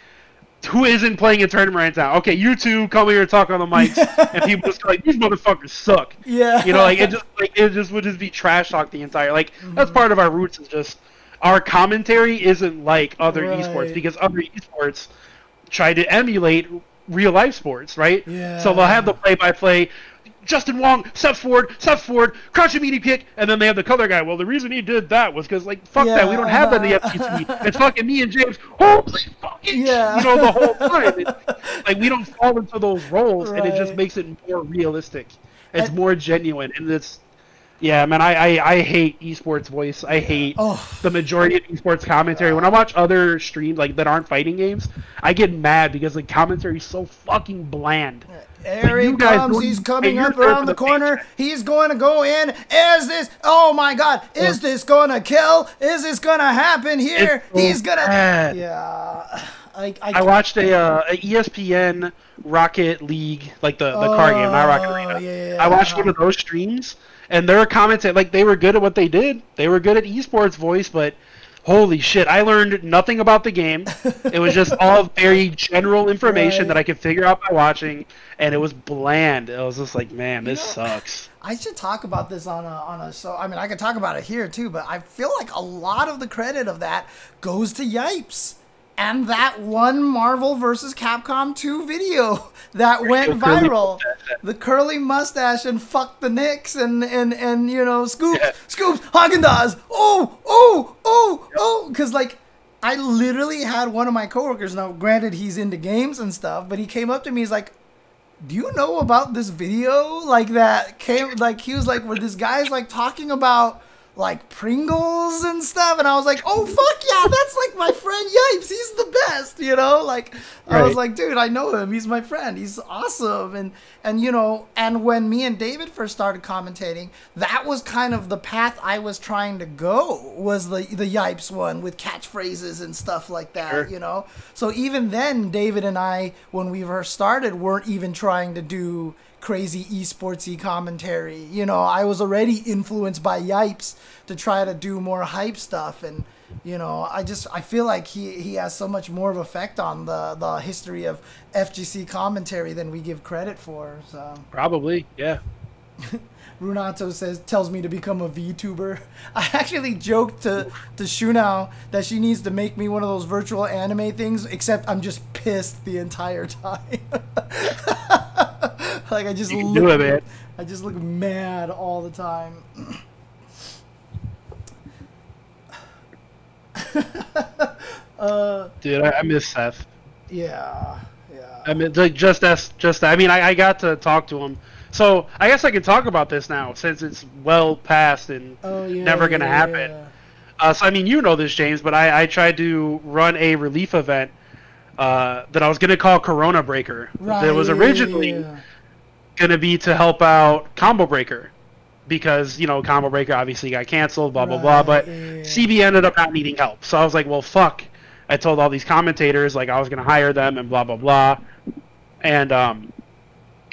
who isn't playing a tournament right now? Okay, you two come here and talk on the mics, and people just like, these motherfuckers suck. Yeah, you know, like it just would just be trash talk the entire. Like that's part of our roots, is just our commentary isn't like other esports, because other esports try to emulate real life sports, right? Yeah. So they'll have the play-by-play. Justin Wong, steps forward, crouch a meaty pick, and then they have the color guy. Well, the reason he did that was because, like, fuck that. We don't have that in the FGC. It's fucking me and James. Holy fucking you know, the whole time. Like, we don't fall into those roles, and it just makes it more realistic. It's more genuine, and it's... Yeah, man, I hate esports voice. I hate the majority of esports commentary. When I watch other streams like that aren't fighting games, I get mad because the commentary is so fucking bland. There he comes. He's coming up around the corner. He's going to go in. Is this? Oh my God! Is this going to kill? Is this going to happen here? He's gonna. Yeah. I watched a ESPN Rocket League, like the car game, not Rocket Arena. Yeah, I watched one of those streams, and they were commenting like they were good at what they did. They were good at esports voice, but holy shit, I learned nothing about the game. It was just all very general information that I could figure out by watching, and it was bland. It was just like, man, this sucks. I should talk about this on a show. I mean, I could talk about it here too, but I feel like a lot of the credit of that goes to Yipes. And that one Marvel vs. Capcom 2 video that went viral. The curly mustache and fuck the Knicks and you know, Scoops, Haagen-Dazs. Because, like, I literally had one of my coworkers, now granted he's into games and stuff, but he came up to me, he's like, do you know about this video? Like, that came, like, he was like, where this guy's, like, talking about, like, Pringles and stuff, and I was like, oh fuck yeah, that's like my friend Yipes, he's the best, you know, like, I was like, dude, I know him, he's my friend, he's awesome, and you know, and when me and David first started commentating, that was kind of the path I was trying to go, was the Yipes one with catchphrases and stuff like that, you know, so even then, David and I, when we first started, weren't even trying to do crazy esportsy commentary. You know, I was already influenced by Yipes to try to do more hype stuff, and you know, I feel like he has so much more of effect on the history of FGC commentary than we give credit for. So probably, yeah. Runato tells me to become a VTuber. I actually joked to Shunao that she needs to make me one of those virtual anime things, except I'm just pissed the entire time. Like, I just look mad all the time. Dude, I miss Seth. Yeah. I mean, like, I mean, I got to talk to him. So I guess I can talk about this now, since it's well past and never gonna happen. So I mean, you know this, James, but I tried to run a relief event that I was gonna call Corona Breaker. That was originally gonna be to help out Combo Breaker, because, you know, Combo Breaker obviously got canceled, blah blah blah. But CB ended up not needing help, so I was like, well, fuck. I told all these commentators like I was gonna hire them and blah blah blah, and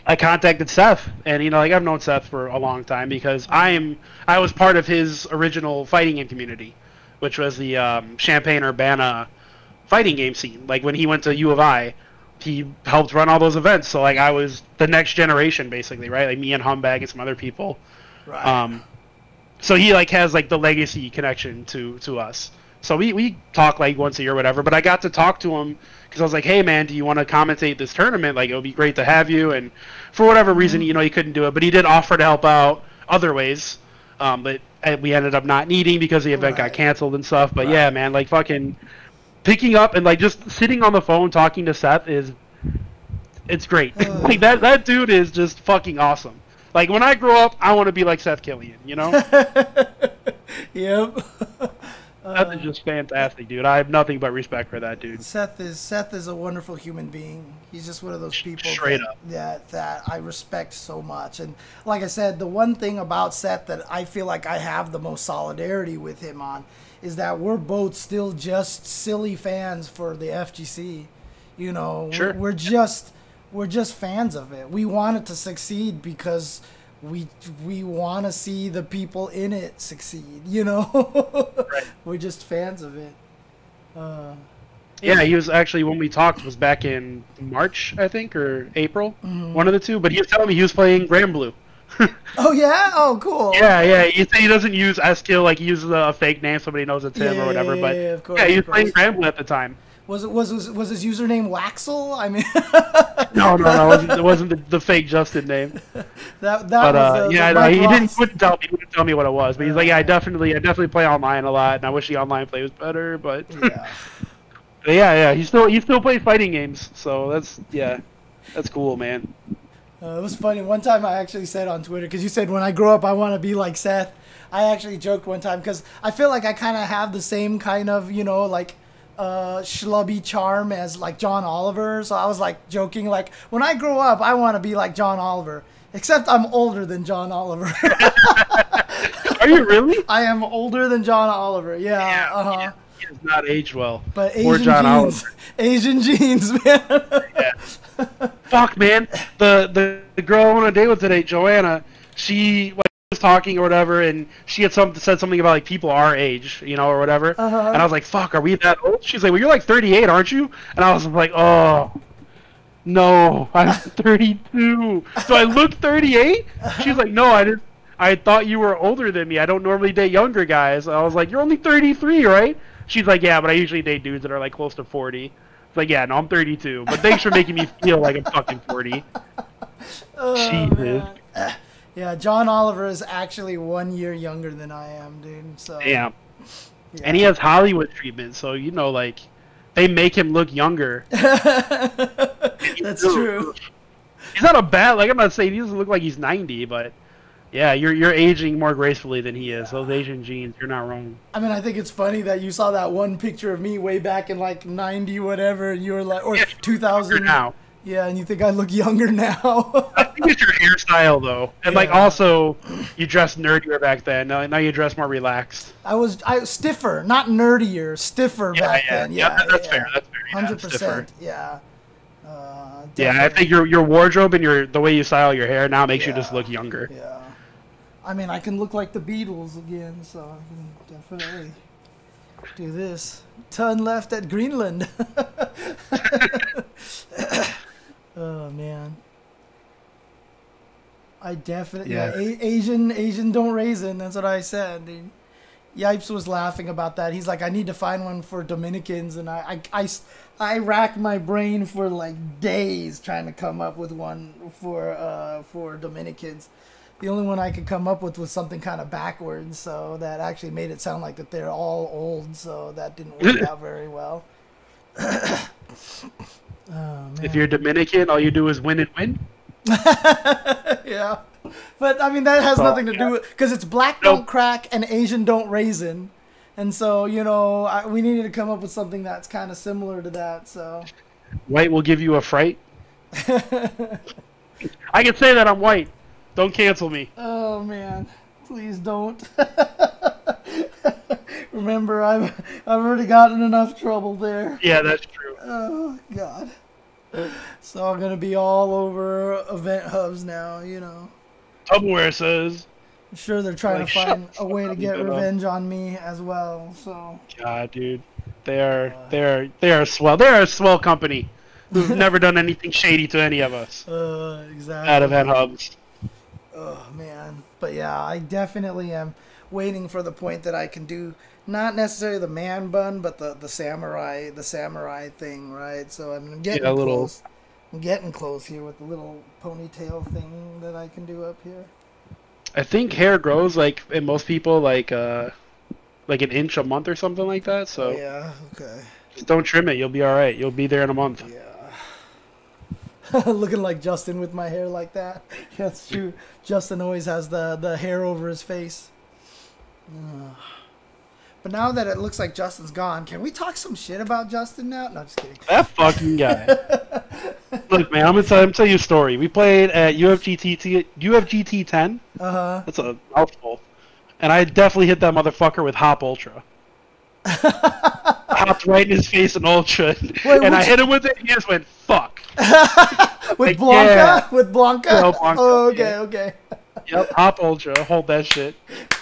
I contacted Seth, and like I've known Seth for a long time because I was part of his original fighting game community, which was the Champaign-Urbana fighting game scene. Like when he went to U of I, he helped run all those events. So like I was the next generation basically, right? Like me and Humbag and some other people. Right. So he like has like the legacy connection to us. So we talk like once a year or whatever. But I got to talk to him because I was like, hey man, do you want to commentate this tournament? Like it would be great to have you. And for whatever reason, he couldn't do it, but he did offer to help out other ways. But we ended up not needing because the event got canceled and stuff. But yeah, man, like fucking picking up and like just sitting on the phone talking to Seth it's great. Like that dude is just fucking awesome. Like when I grow up, I want to be like Seth Killian, Yep. Seth is just fantastic, dude. I have nothing but respect for that dude. Seth is a wonderful human being. He's just one of those people that I respect so much. And like I said, the one thing about Seth that I feel like I have the most solidarity with him on is that we're both still just silly fans for the FGC. Sure. We're just fans of it. We want it to succeed because we want to see the people in it succeed, Right. We're just fans of it. Yeah, he was actually, when we talked, was back in March, I think, or April, one of the two. But he was telling me he was playing Grand Blue. Oh yeah, oh cool. Yeah. He doesn't use S-Kill, like he uses a fake name, somebody knows it's him or whatever. But of course, he was playing Grand Blue at the time. Was his username Waxel? I mean, no, it wasn't the fake Justin name. That was he wouldn't tell me what it was, but he's like, I definitely play online a lot, and I wish the online play was better, but yeah, he still plays fighting games, so that's cool, man. It was funny. One time I actually said on Twitter, because you said when I grow up I want to be like Seth. I actually joked one time because I feel like I kind of have the same kind of like schlubby charm as like John Oliver. So I was like joking, like when I grow up I want to be like John Oliver, except I'm older than John Oliver. Are you really? I am older than John Oliver. Yeah. He does not age well. But Asian genes, man. Yeah. Fuck, man. The girl I went on a date with today, Joanna, she was talking or whatever, and she had said something about like people our age, or whatever. And I was like, "Fuck, are we that old?" She's like, "Well, you're like 38, aren't you?" And I was like, "Oh, no, I'm 32. Do I look 38?" She's like, "No, I didn't. I thought you were older than me. I don't normally date younger guys." I was like, "You're only 33, right?" She's like, "Yeah, but I usually date dudes that are like close to 40." It's like, "Yeah, no, I'm 32. But thanks for making me feel like I'm fucking 40. Jesus. Yeah, John Oliver is actually 1 year younger than I am, dude. So yeah. And he has Hollywood treatment, so like they make him look younger. That's true. He's not a bad, like I'm not saying he doesn't look like he's 90, but yeah, you're aging more gracefully than he is. Those Asian genes, you're not wrong. I mean, I think it's funny that you saw that one picture of me way back in like 90 whatever, and you were like, or 2000 now. Yeah, and you think I look younger now. I think it's your hairstyle though, and like also you dressed nerdier back then. Now you dress more relaxed. I was stiffer, not nerdier, stiffer back then. Yeah, that's fair. That's fair. 100%. Yeah. Yeah, I think your wardrobe and the way you style your hair now makes you just look younger. Yeah. I mean, I can look like the Beatles again, so I can definitely do this. Turn left at Greenland. Oh man. I definitely Asian don't raisin. That's what I said. Dude. Yipes was laughing about that. He's like, I need to find one for Dominicans, and I rack my brain for like days trying to come up with one for Dominicans. The only one I could come up with was something kind of backwards, so that actually made it sound like that they're all old, so that didn't work out very well. Oh, man. If you're Dominican, all you do is win and win. Yeah. But, I mean, that has nothing to do with... Because it's black don't crack and Asian don't raisin. And so, we needed to come up with something that's kind of similar to that, so... White will give you a fright? I can say that I'm white. Don't cancel me. Oh, man. Please don't. remember. I've already gotten enough trouble there. Yeah, that's true. Oh God. It's all gonna be all over event hubs now, you know. TuboWare says. I'm sure they're trying Like, to shut find the a fuck way to up, get you know? revenge on me as well. So. God, dude, they are swell. They are a swell company who've never done anything shady to any of us Exactly. out of event hubs. Oh man, but yeah, I definitely am waiting for the point that I can do not necessarily the man bun, but the samurai thing, right? So I'm getting close. I'm getting close here with the little ponytail thing that I can do up here. I think hair grows like in most people like an inch a month or something like that. So yeah, okay. Just don't trim it. You'll be all right. You'll be there in a month. Yeah. Looking like Justin with my hair like that. That's true. Justin always has the hair over his face. But now that it looks like Justin's gone, can we talk some shit about Justin now? No, just kidding. That fucking guy. Look, man, I'm gonna tell you a story. We played at UFGT 10. That's a mouthful. And I definitely hit that motherfucker with Hop Ultra. Hopped right in his face in Ultra. I hit him with it, and he just went, fuck. With like, Blanca? Yeah. With Blanca? No, Blanca. Oh, okay, yeah. Okay. Yep, Hop Ultra. Hold that shit.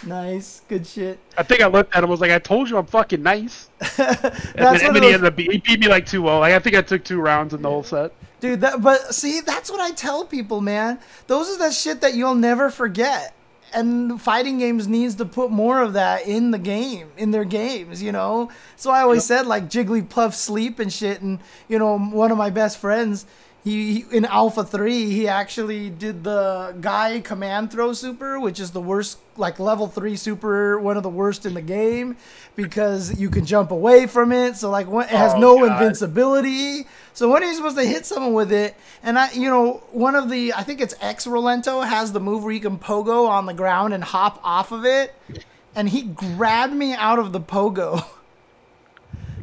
Nice. Good shit. I think I looked at him and was like, I told you I'm fucking nice. And then he beat me like 2-0. Like, I think I took 2 rounds in the whole set. Dude, but see, that's what I tell people, man. Those are that shit that you'll never forget. And fighting games needs to put more of that in the game, in their games, you know? So I always said, like, Jigglypuff Sleep and shit. And, you know, one of my best friends, he in Alpha 3, he actually did the Guy Command Throw Super, which is the worst, like, level 3 super, one of the worst in the game, because you can jump away from it. So, like, it has no invincibility. So when are you supposed to hit someone with it? And I think it's X Rolento has the move where you can pogo on the ground and hop off of it. And he grabbed me out of the pogo.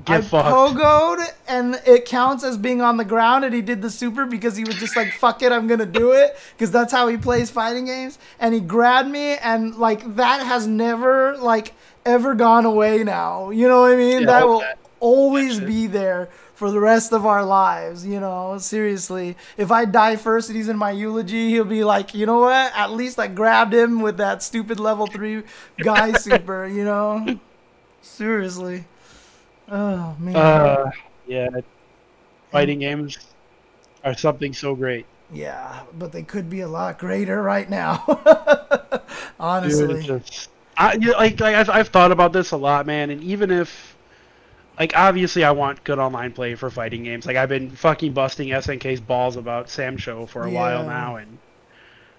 I pogoed, and it counts as being on the ground, and he did the super because he was just like, fuck it, I'm going to do it, because that's how he plays fighting games. And he grabbed me, and, like, that has never, like, ever gone away now. You know what I mean? That will always be there for the rest of our lives, you know? Seriously. If I die first and he's in my eulogy, he'll be like, you know what? At least I grabbed him with that stupid level 3 guy super, you know? Seriously. Oh, man. Yeah. Fighting games are something so great. Yeah, but they could be a lot greater right now. Honestly. Dude, I've thought about this a lot, man, and even if, like, obviously I want good online play for fighting games. Like, I've been fucking busting SNK's balls about Sam Show for a while now,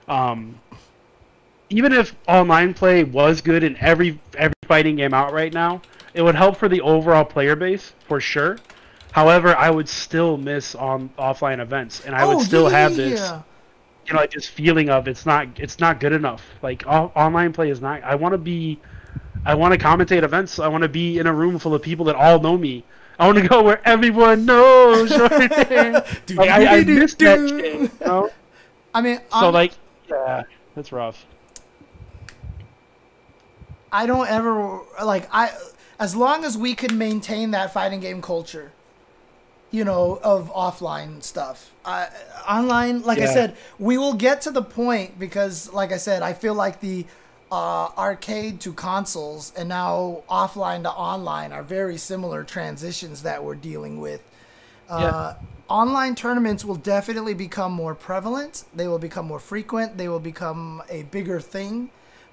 and even if online play was good in every fighting game out right now, it would help for the overall player base, for sure. However, I would still miss on offline events, and I would still have this, you know, like, this feeling of it's not good enough. Like, online play is not. I want to commentate events. I want to be in a room full of people that all know me. I want to go where everyone knows. Like, I miss that shit. You know? I mean, yeah, that's rough. I don't ever as long as we can maintain that fighting game culture, you know, of offline stuff. Online, like I said, we will get to the point because, like I said, I feel like the arcade to consoles and now offline to online are very similar transitions that we're dealing with. Online tournaments will definitely become more prevalent. They will become more frequent. They will become a bigger thing.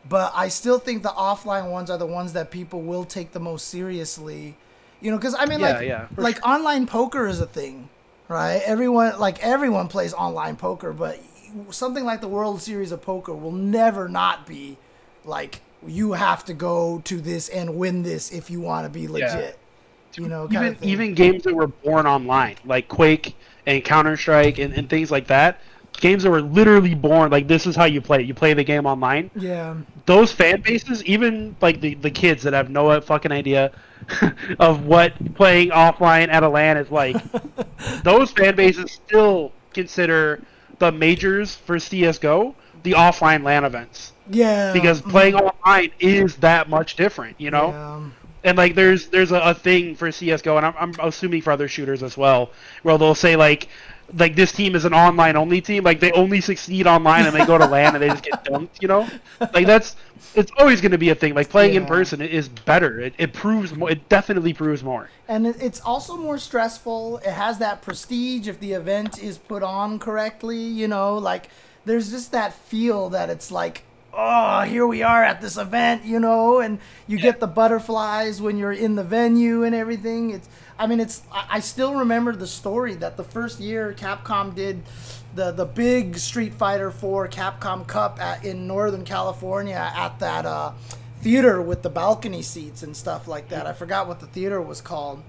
But I still think the offline ones are the ones that people will take the most seriously. You know, because, I mean, like online poker is a thing, right? Everyone plays online poker, but something like the World Series of Poker will never not be like, you have to go to this and win this if you want to be legit. You know, even games that were born online, like Quake and Counter-Strike and things like that, games that were literally born, like, this is how you play it. You play the game online. Yeah. Those fan bases, even, like, the kids that have no fucking idea of what playing offline at a LAN is like, those fan bases still consider the majors for CSGO the offline LAN events. Yeah. Because playing online is that much different, you know? And like there's a thing for CS:GO, and I'm assuming for other shooters as well, where they'll say like this team is an online only team, like they only succeed online and they go to LAN and they just get dunked, you know? Like it's always going to be a thing. Like playing in person is better. It proves more. It definitely proves more. And it's also more stressful. It has that prestige if the event is put on correctly, you know, like there's just that feel that it's like, oh, here we are at this event, you know, and you get the butterflies when you're in the venue and everything. I still remember the story that the first year Capcom did the big Street Fighter 4 Capcom Cup in Northern California at that theater with the balcony seats and stuff like that. I forgot what the theater was called.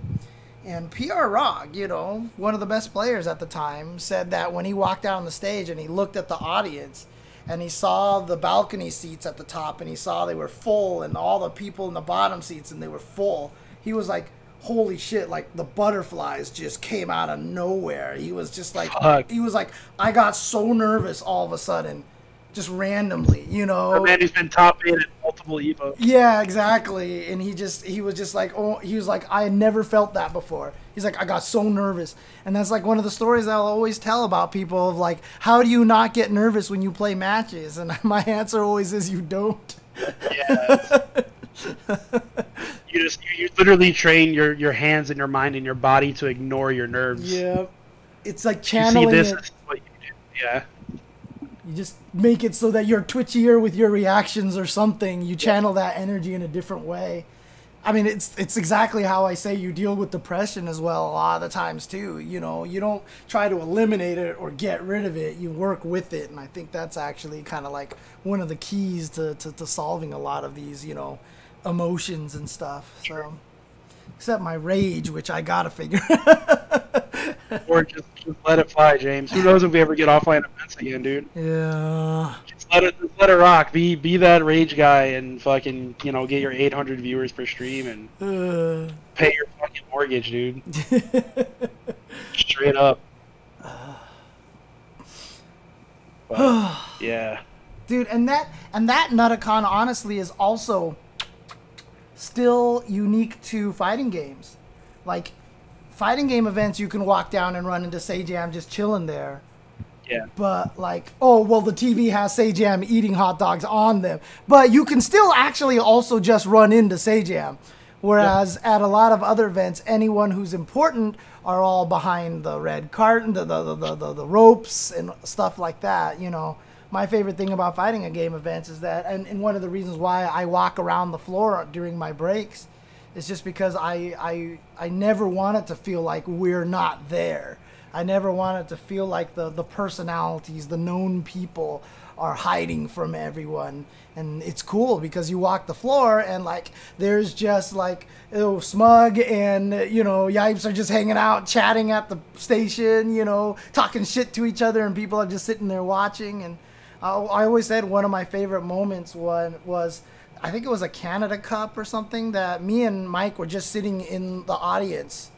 And PR Rog, you know, one of the best players at the time, said that when he walked out on the stage and he looked at the audience and he saw the balcony seats at the top and he saw they were full and all the people in the bottom seats and they were full, he was like, holy shit, like the butterflies just came out of nowhere. He was just like, I got so nervous all of a sudden, just randomly, you know. The man who's been top 8 at multiple EVOs. Yeah, exactly. And he was just like, I had never felt that before. He's like, I got so nervous. And that's like one of the stories I'll always tell about people of like, how do you not get nervous when you play matches? And my answer always is you don't. Yeah. You literally train your hands and your mind and your body to ignore your nerves. Yeah. It's like channeling you see this it. is what you do. Yeah. You just make it so that you're twitchier with your reactions or something. You channel that energy in a different way. I mean, it's exactly how I say you deal with depression as well a lot of the times too. You know, you don't try to eliminate it or get rid of it. You work with it. And I think that's actually kind of like one of the keys to solving a lot of these, you know, emotions and stuff. So, except my rage, which I gotta figure. Or just let it fly, James. Who knows if we ever get offline events again, dude? Yeah. Just let it rock. Be that rage guy and fucking, you know, get your 800 viewers per stream and pay your fucking mortgage, dude. Straight up. But, yeah. Dude, and that Nutacon honestly is also still unique to fighting games. Like fighting game events, you can walk down and run into Sajam just chilling there. Yeah. But like, oh, well, the TV has Sajam eating hot dogs on them. But you can still actually also just run into Sajam. Whereas at a lot of other events, anyone who's important are all behind the red curtain, the ropes and stuff like that, you know. My favorite thing about fighting a game events is that, and one of the reasons why I walk around the floor during my breaks, is just because I never want it to feel like we're not there. I never want it to feel like the personalities, the known people are hiding from everyone. And it's cool because you walk the floor and like there's just like Smug and you know Yipes are just hanging out chatting at the station, you know, talking shit to each other, and people are just sitting there watching. And I always said one of my favorite moments was I think it was a Canada Cup or something, that me and Mike were just sitting in the audience.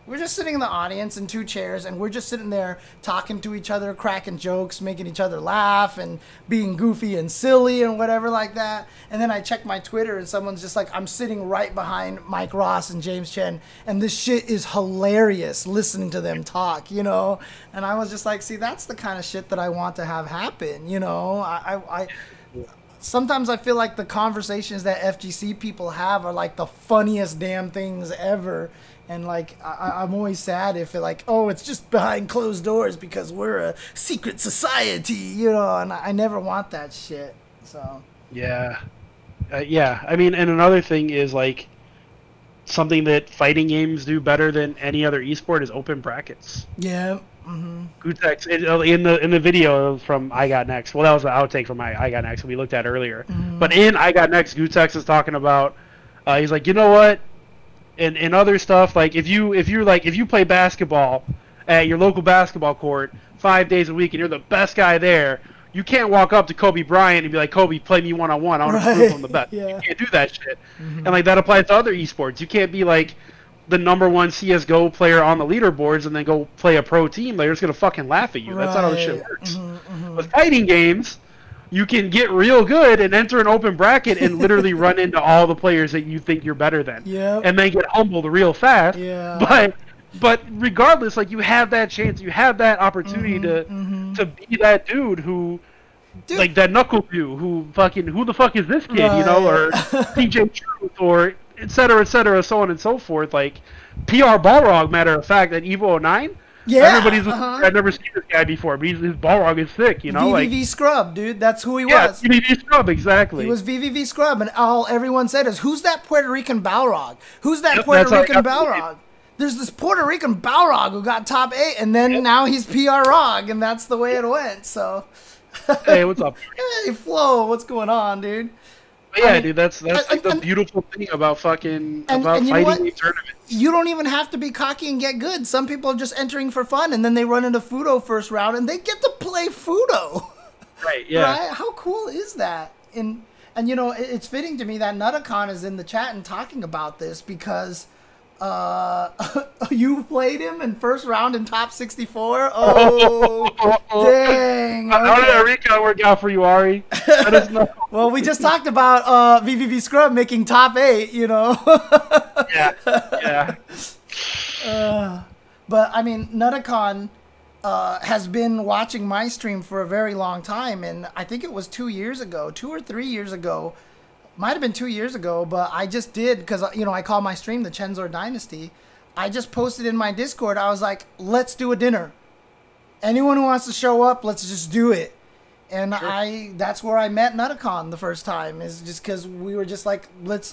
We're just sitting in the audience in 2 chairs, and we're just sitting there talking to each other, cracking jokes, making each other laugh, and being goofy and silly and whatever like that. And then I check my Twitter, and someone's just like, I'm sitting right behind Mike Ross and James Chen, and this shit is hilarious listening to them talk, you know? And I was just like, see, that's the kind of shit that I want to have happen, you know? Sometimes I feel like the conversations that FGC people have are like the funniest damn things ever. And like, I'm always sad if it like, oh, it's just behind closed doors because we're a secret society, you know, and I never want that shit. So. Yeah. Yeah. I mean, and another thing is like something that fighting games do better than any other esport is open brackets. Yeah. Mm-hmm. Gutex in the video from I Got Next. Well, that was the outtake from I Got Next we looked at earlier. Mm-hmm. But in I Got Next, Gutex is talking about. He's like, you know what? In other stuff, like if you play basketball at your local basketball court 5 days a week and you're the best guy there, you can't walk up to Kobe Bryant and be like, Kobe, play me one-on-one. I want to prove I'm the best. Yeah. You can't do that shit. Mm-hmm. And like that applies to other esports. You can't be like the #1 CS:GO player on the leaderboards and then go play a pro team. They're just gonna fucking laugh at you. That's not how this shit works. Mm-hmm, mm-hmm. With fighting games, you can get real good and enter an open bracket and literally run into all the players that you think you're better than. Yep. And then get humbled real fast. Yeah. But regardless, like, you have that chance, you have that opportunity to be that dude who, like that knuckle dude who the fuck is this kid, you know, or TJ Truth, or et cetera, so on and so forth. Like, PR Balrog, matter of fact, at Evo 09, everybody's I've never seen this guy before, but his Balrog is sick, you know. VVV Scrub, dude, that's who he was. VVV Scrub, exactly. He was VVV Scrub, and all everyone said is, "Who's that Puerto Rican Balrog? Who's that Puerto Rican Balrog?" There's this Puerto Rican Balrog who got top 8, and then now he's PR Rog, and that's the way it went. So, hey, what's up? Hey, Floe, what's going on, dude? But yeah, dude, that's like the beautiful thing about fighting these tournaments. You don't even have to be cocky and get good. Some people are just entering for fun, and then they run into Fudo first round, and they get to play Fudo. Right. Yeah. Right? How cool is that? And you know, it's fitting to me that Nutacon is in the chat and talking about this because. You played him in first round in top 64? Oh, dang. How did that recon work out for you, Ari? Let us know. Well, we just talked about VVV Scrub making top 8, you know. Yeah. But, I mean, Nutacon has been watching my stream for a very long time, and I think it was 2 years ago, 2 or 3 years ago, might have been 2 years ago, but I just did, because, you know, I call my stream the Chensor Dynasty. I just posted in my Discord, I was like, let's do a dinner. Anyone who wants to show up, let's just do it. And sure. That's where I met Nutacon the first time, is just because we were just like,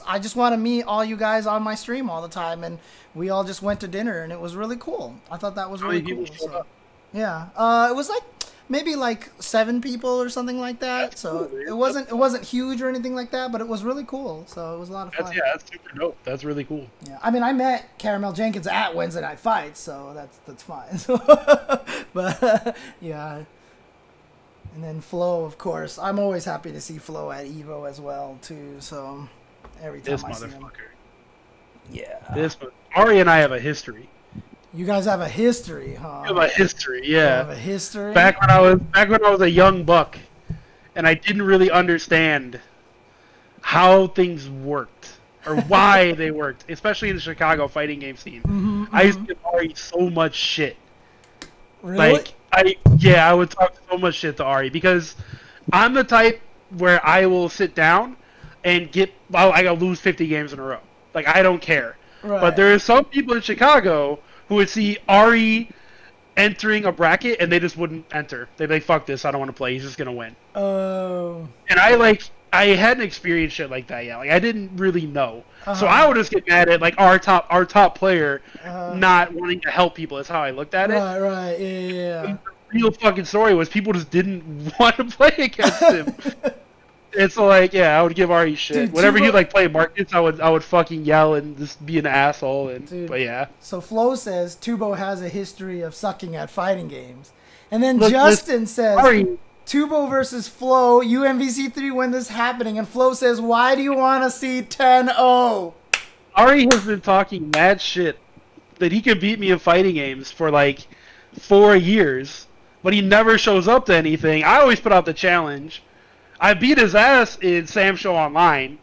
I just want to meet all you guys on my stream all the time. And we all just went to dinner, and it was really cool. I thought that was really cool. So, yeah. It was like, maybe like 7 people or something like that. That's so cool, it wasn't huge or anything like that, but it was really cool. So it was a lot of fun. That's super dope. That's really cool. Yeah, I mean, I met Caramel Jenkins at Wednesday Night Fights, so that's fine. But yeah, and then Floe, of course. I'm always happy to see Floe at Evo as well too. So every time I see him. Yeah. Ari and I have a history. You guys have a history, huh? We have a history, yeah. You have a history. Back when I was a young buck, and I didn't really understand how things worked or why they worked, especially in the Chicago fighting game scene. I used to give Ari so much shit. Really? Like I would talk so much shit to Ari because I'm the type where I will sit down and I gotta lose 50 games in a row. Like, I don't care. Right. But there are some people in Chicago who would see Ari entering a bracket and they just wouldn't enter. They'd be like, fuck this, I don't want to play, he's just gonna win. Oh. And I hadn't experienced shit like that yet. Like, I didn't really know. So I would just get mad at like our top player not wanting to help people. That's how I looked at it. Right, yeah. The real fucking story was people just didn't want to play against him. It's like, yeah, I would give Ari shit. Dude, whenever he like play markets, I would fucking yell and just be an asshole. And dude, but yeah. So Floe says Tubo has a history of sucking at fighting games, and then Justin says Ari. Tubo versus Floe, UMVC3 when this happening, and Floe says, why do you want to see 10-0? Ari has been talking mad shit that he can beat me in fighting games for like 4 years, but he never shows up to anything. I always put out the challenge. I beat his ass in Sam Show Online.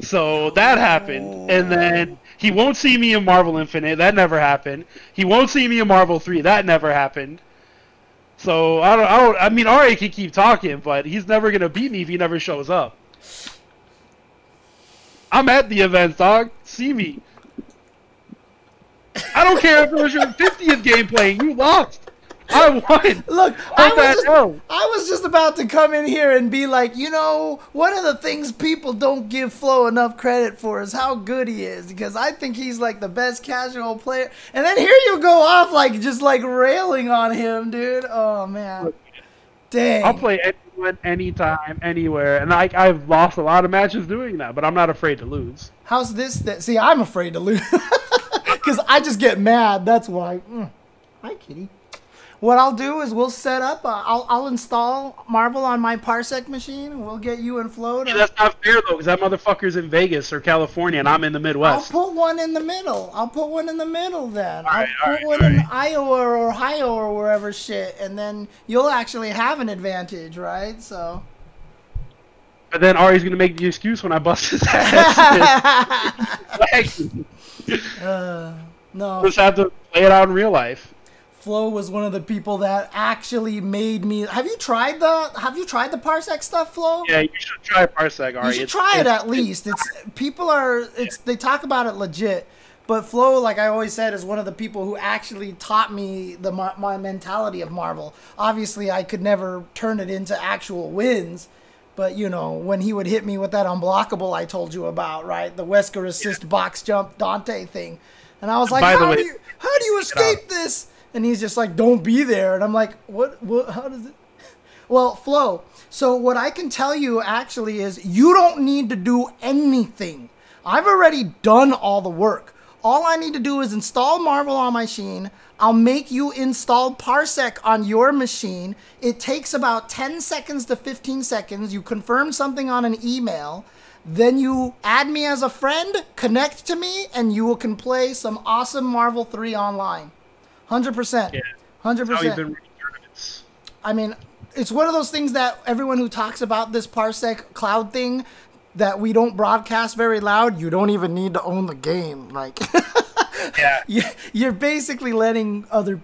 So that happened. And then he won't see me in Marvel Infinite. That never happened. He won't see me in Marvel 3. That never happened. So I mean, Ari can keep talking, but he's never going to beat me if he never shows up. I'm at the events, dog. See me. I don't care if it was your 50th game playing. You lost. I won. Look, I was just about to come in here and be like, you know, one of the things people don't give Floe enough credit for is how good he is, because I think he's like the best casual player. And then here you go off like just like railing on him, dude. Oh man, dang. I'll play anyone, anytime, anywhere, and I've lost a lot of matches doing that, but I'm not afraid to lose. How's this? See, I'm afraid to lose because I just get mad. That's why. Hi, kitty. what I'll do is we'll set up. I'll install Marvel on my Parsec machine, and we'll get you and Floe. Yeah, that's not fair though, because that motherfucker's in Vegas or California, and I'm in the Midwest. I'll put one in the middle. I'll put one in the middle then. All right, I'll put one in Iowa or Ohio or wherever shit, and then you'll actually have an advantage, right? So. But then Ari's gonna make the excuse when I bust his ass. No. Just have to play it out in real life. Floe was one of the people that actually made me. Have you tried the Parsec stuff, Floe? Yeah, you should try Parsec, Ari. You should try it at least. They talk about it legit. But Floe, like I always said, is one of the people who actually taught me my mentality of Marvel. Obviously, I could never turn it into actual wins. But, you know, when he would hit me with that unblockable I told you about, right? The Wesker assist box jump Dante thing. And I was like, how do you escape this? And he's just like, don't be there. And I'm like, what how does it? Well, Floe, so what I can tell you actually is you don't need to do anything. I've already done all the work. All I need to do is install Marvel on my machine. I'll make you install Parsec on your machine. It takes about 10 seconds to 15 seconds. You confirm something on an email. Then you add me as a friend, connect to me, and you can play some awesome Marvel 3 online. 100%. Yeah. 100%. I mean, it's one of those things that everyone who talks about this Parsec cloud thing that we don't broadcast very loud, you don't even need to own the game. Like, yeah, you're basically letting other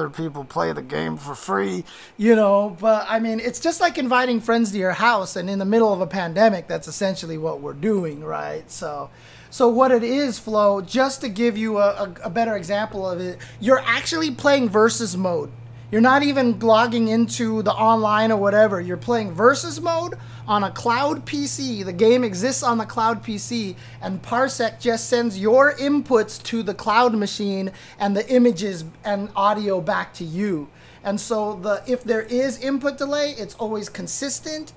people play the game for free, you know. But I mean, it's just like inviting friends to your house, and in the middle of a pandemic, that's essentially what we're doing, right? So what it is, Floe, just to give you a better example of it, you're actually playing versus mode. You're not even logging into the online or whatever. You're playing versus mode on a cloud PC. The game exists on the cloud PC, and Parsec just sends your inputs to the cloud machine and the images and audio back to you. And so if there is input delay, it's always consistent.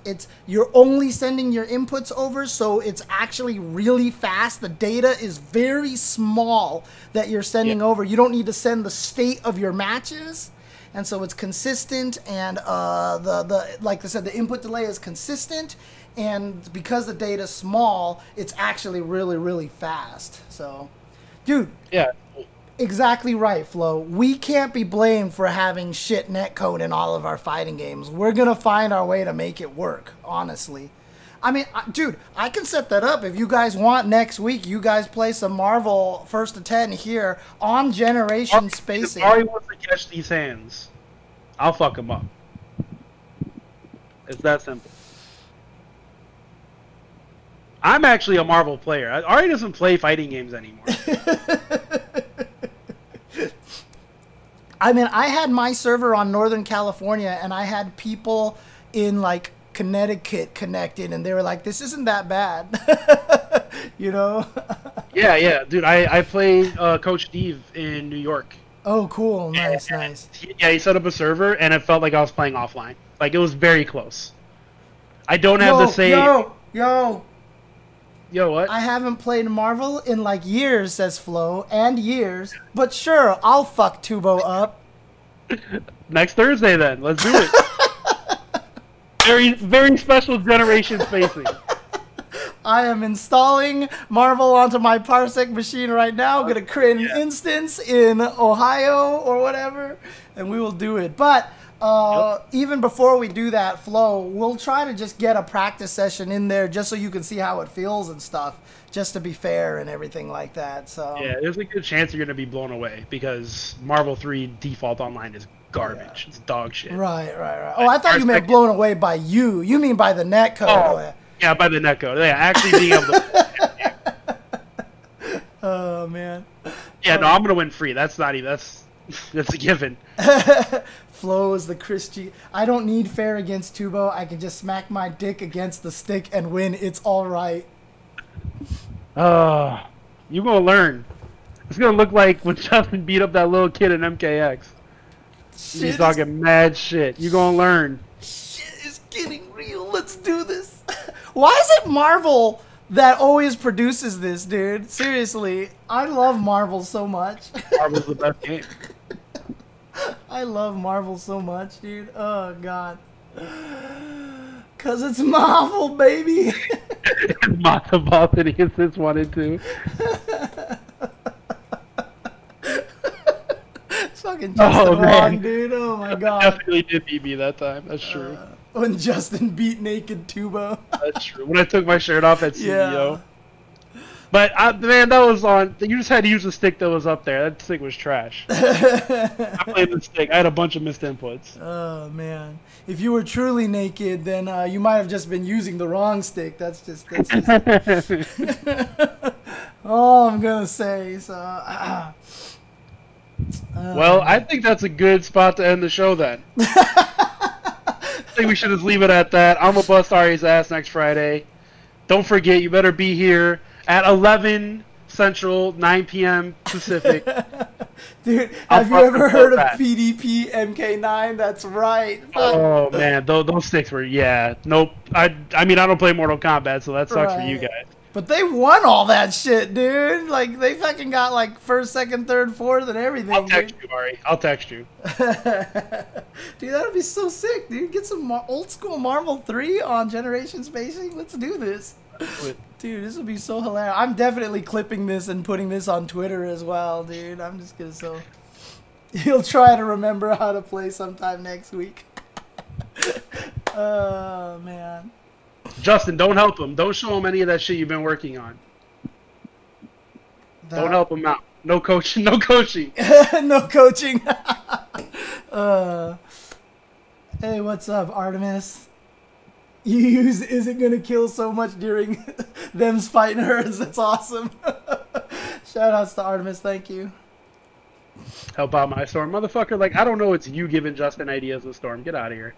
You're only sending your inputs over, so it's actually really fast. The data is very small that you're sending over. You don't need to send the state of your matches. And so it's consistent, and like I said, the input delay is consistent, and because the data's small, it's actually really, really fast. So, dude, yeah, exactly right, Floe. We can't be blamed for having shit netcode in all of our fighting games. We're gonna find our way to make it work, honestly. I mean, dude, I can set that up if you guys want. Next week, you guys play some Marvel 1st to 10 here on Generation Spacing. If Ari wants to catch these hands, I'll fuck him up. It's that simple. I'm actually a Marvel player. Ari doesn't play fighting games anymore. I mean, I had my server on Northern California, and I had people in, like, Connecticut connected, and they were like, this isn't that bad. You know? Yeah, dude, I play Coach Steve in New York. Oh, cool. Nice, nice. He set up a server, and it felt like I was playing offline. Like, it was very close. I don't have the same... Yo, what? I haven't played Marvel in, like, years, says Floe, and years. But sure, I'll fuck Tubo up. Next Thursday, then. Let's do it. Very, very special Generation Spacing. I am installing Marvel onto my Parsec machine right now. I'm going to create an instance in Ohio or whatever, and we will do it. But even before we do that, Floe, we'll try to just get a practice session in there just so you can see how it feels and stuff, just to be fair and everything like that. So yeah, there's a good chance you're going to be blown away because Marvel 3 default online is garbage. Yeah. It's dog shit. Right. Oh, I thought you meant blown away by you. You mean by the netcode. Oh, yeah, by the netcode. Yeah, actually being able to... Oh, man. Yeah, no, I'm going to win free. That's not even... That's a given. Floe is the Christian. I don't need fair against Tubo. I can just smack my dick against the stick and win. It's all right. You're going to learn. It's going to look like when Justin beat up that little kid in MKX. He's talking mad shit. You're going to learn. Shit is getting real. Let's do this. Why is it Marvel that always produces this, dude? Seriously. I love Marvel so much. Marvel's the best game. I love Marvel so much, dude. Oh god. Cause it's Marvel, baby. Mata Ball that he gets 1 and 2. It's fucking Justin wrong, dude. Oh my god. Definitely did beat me that time. That's true. When Justin beat Naked Tubo. That's true. When I took my shirt off at CEO. Yeah. But man, that was on. You just had to use the stick that was up there. That stick was trash. I played the stick. I had a bunch of missed inputs. Oh man, if you were truly naked, then you might have just been using the wrong stick. That's just all I'm gonna say. So, well, I think that's a good spot to end the show then. I think we should just leave it at that. I'm gonna bust Ari's ass next Friday. Don't forget, you better be here at 11 Central, 9 p.m. Pacific. Dude, have you ever heard of PDP MK9? That's right. Oh man, those sticks were nope. I mean I don't play Mortal Kombat, so that sucks for you guys. But they won all that shit, dude. Like they fucking got like first, second, third, fourth, and everything. I'll text you, Ari. I'll text you. Dude, that'd be so sick, dude. Get some old school Marvel 3 on Generation Spacing. Let's do this. Dude, this would be so hilarious. I'm definitely clipping this and putting this on Twitter as well, dude. I'm just gonna He'll try to remember how to play sometime next week. Oh, man. Justin, don't help him. Don't show him any of that shit you've been working on. Don't help him out. No coaching. No coaching. No coaching. Hey, what's up, Artemis? You use Is It Gonna Kill so much during them's fighting hers. That's awesome. Shout outs to Artemis. Thank you. Help out my Storm. Motherfucker, like, I don't know it's you giving Justin ideas with Storm. Get out of here.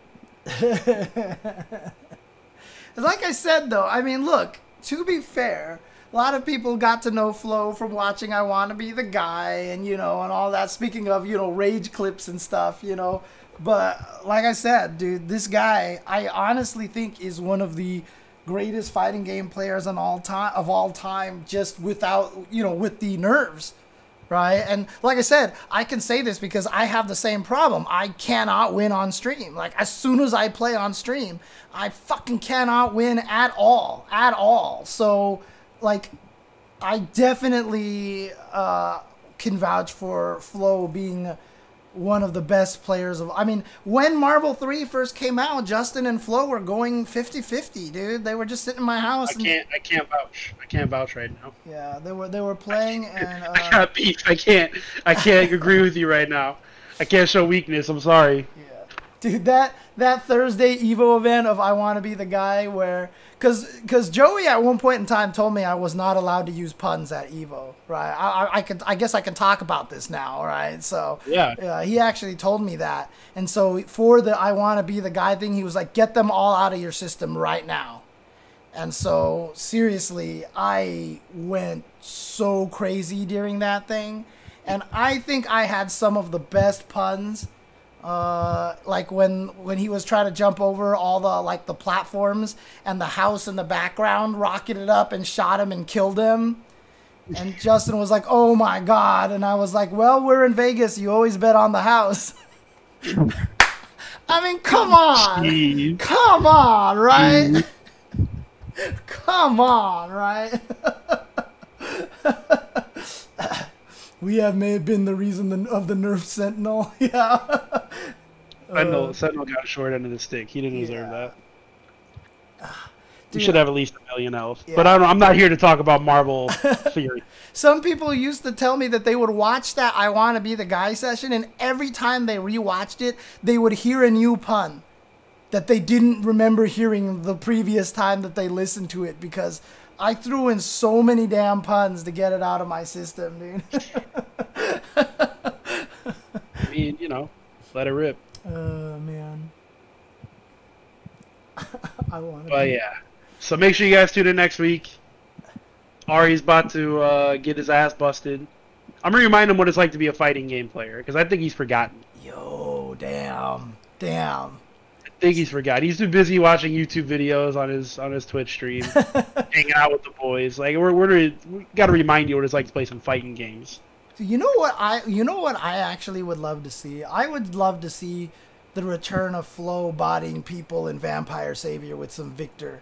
Like I said, though, I mean, look, to be fair, a lot of people got to know Floe from watching I Want to Be the Guy and, you know, and all that. Speaking of, you know, rage clips and stuff, you know. But like I said, dude, this guy, I honestly think is one of the greatest fighting game players of all time, just without, you know, with the nerves, right? And like I said, I can say this because I have the same problem. I cannot win on stream. Like, as soon as I play on stream, I fucking cannot win at all. So, like, I definitely can vouch for Floe being one of the best players of... I mean, when Marvel 3 first came out, Justin and Floe were going 50-50, dude. They were just sitting in my house. I can't vouch. I can't vouch right now. Yeah, they were playing and... I got beef. I can't agree with you right now. I can't show weakness. I'm sorry. Yeah. Dude, that Thursday Evo event of I Want to Be the Guy where... Because Joey at one point in time told me I was not allowed to use puns at Evo, right? I guess I can talk about this now, right? So yeah, he actually told me that. And so for the I Want to Be the Guy thing, he was like, get them all out of your system right now. And so seriously, I went so crazy during that thing. And I think I had some of the best puns. Like when he was trying to jump over all the platforms and the house in the background rocketed up and shot him and killed him. And Justin was like, oh my God. And I was like, well, we're in Vegas. You always bet on the house. I mean, come on. Jeez. Come on, right? Come on, right? We may have been the reason of the nerf Sentinel. Yeah. Sentinel got a short end of the stick. He didn't deserve that. Dude, he should have at least 1 million health. Yeah. But I'm not here to talk about Marvel theory. Some people used to tell me that they would watch that I Want to Be the Guy session, and every time they rewatched it, they would hear a new pun that they didn't remember hearing the previous time that they listened to it, because I threw in so many damn puns to get it out of my system, dude. I mean, you know, let it rip. Man. I want to. But yeah. So make sure you guys tune in next week. Ari's about to get his ass busted. I'm going to remind him what it's like to be a fighting game player, because I think he's forgotten. Yo, damn. I think he's forgot. He's too busy watching YouTube videos on his Twitch stream, hanging out with the boys. Like we got to remind you what it's like to play some fighting games. You know what I actually would love to see? I would love to see the return of Floe bodying people in Vampire Savior with some Victor.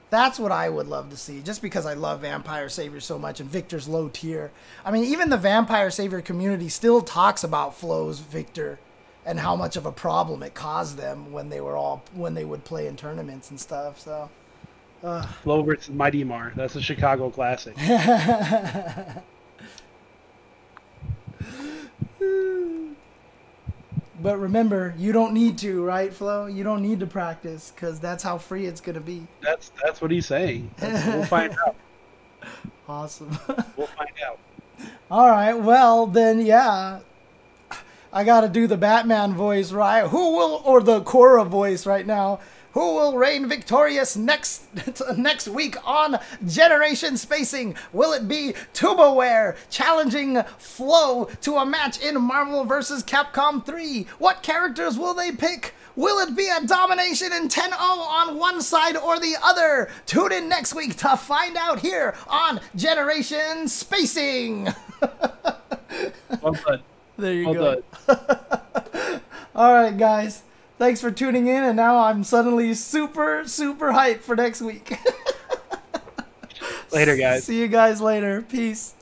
That's what I would love to see, just because I love Vampire Savior so much and Victor's low tier. I mean, even the Vampire Savior community still talks about Floe's Victor and how much of a problem it caused them when they would play in tournaments and stuff. So, Floe versus Mighty Mar. That's a Chicago classic. But remember, you don't need to, right, Floe? You don't need to practice, because that's how free it's going to be. That's what he's saying. We'll find out. Awesome. We'll find out. All right, well, then, yeah. I got to do the Batman voice, right? Or the Korra voice right now. Who will reign victorious next week on Generation Spacing? Will it be TuboWare challenging Floe to a match in Marvel vs. Capcom 3? What characters will they pick? Will it be a domination in 10-0 on one side or the other? Tune in next week to find out here on Generation Spacing. Well done. There you Well go. done. All right, guys. Thanks for tuning in, and now I'm suddenly super, super hyped for next week. Later, guys. See you guys later. Peace.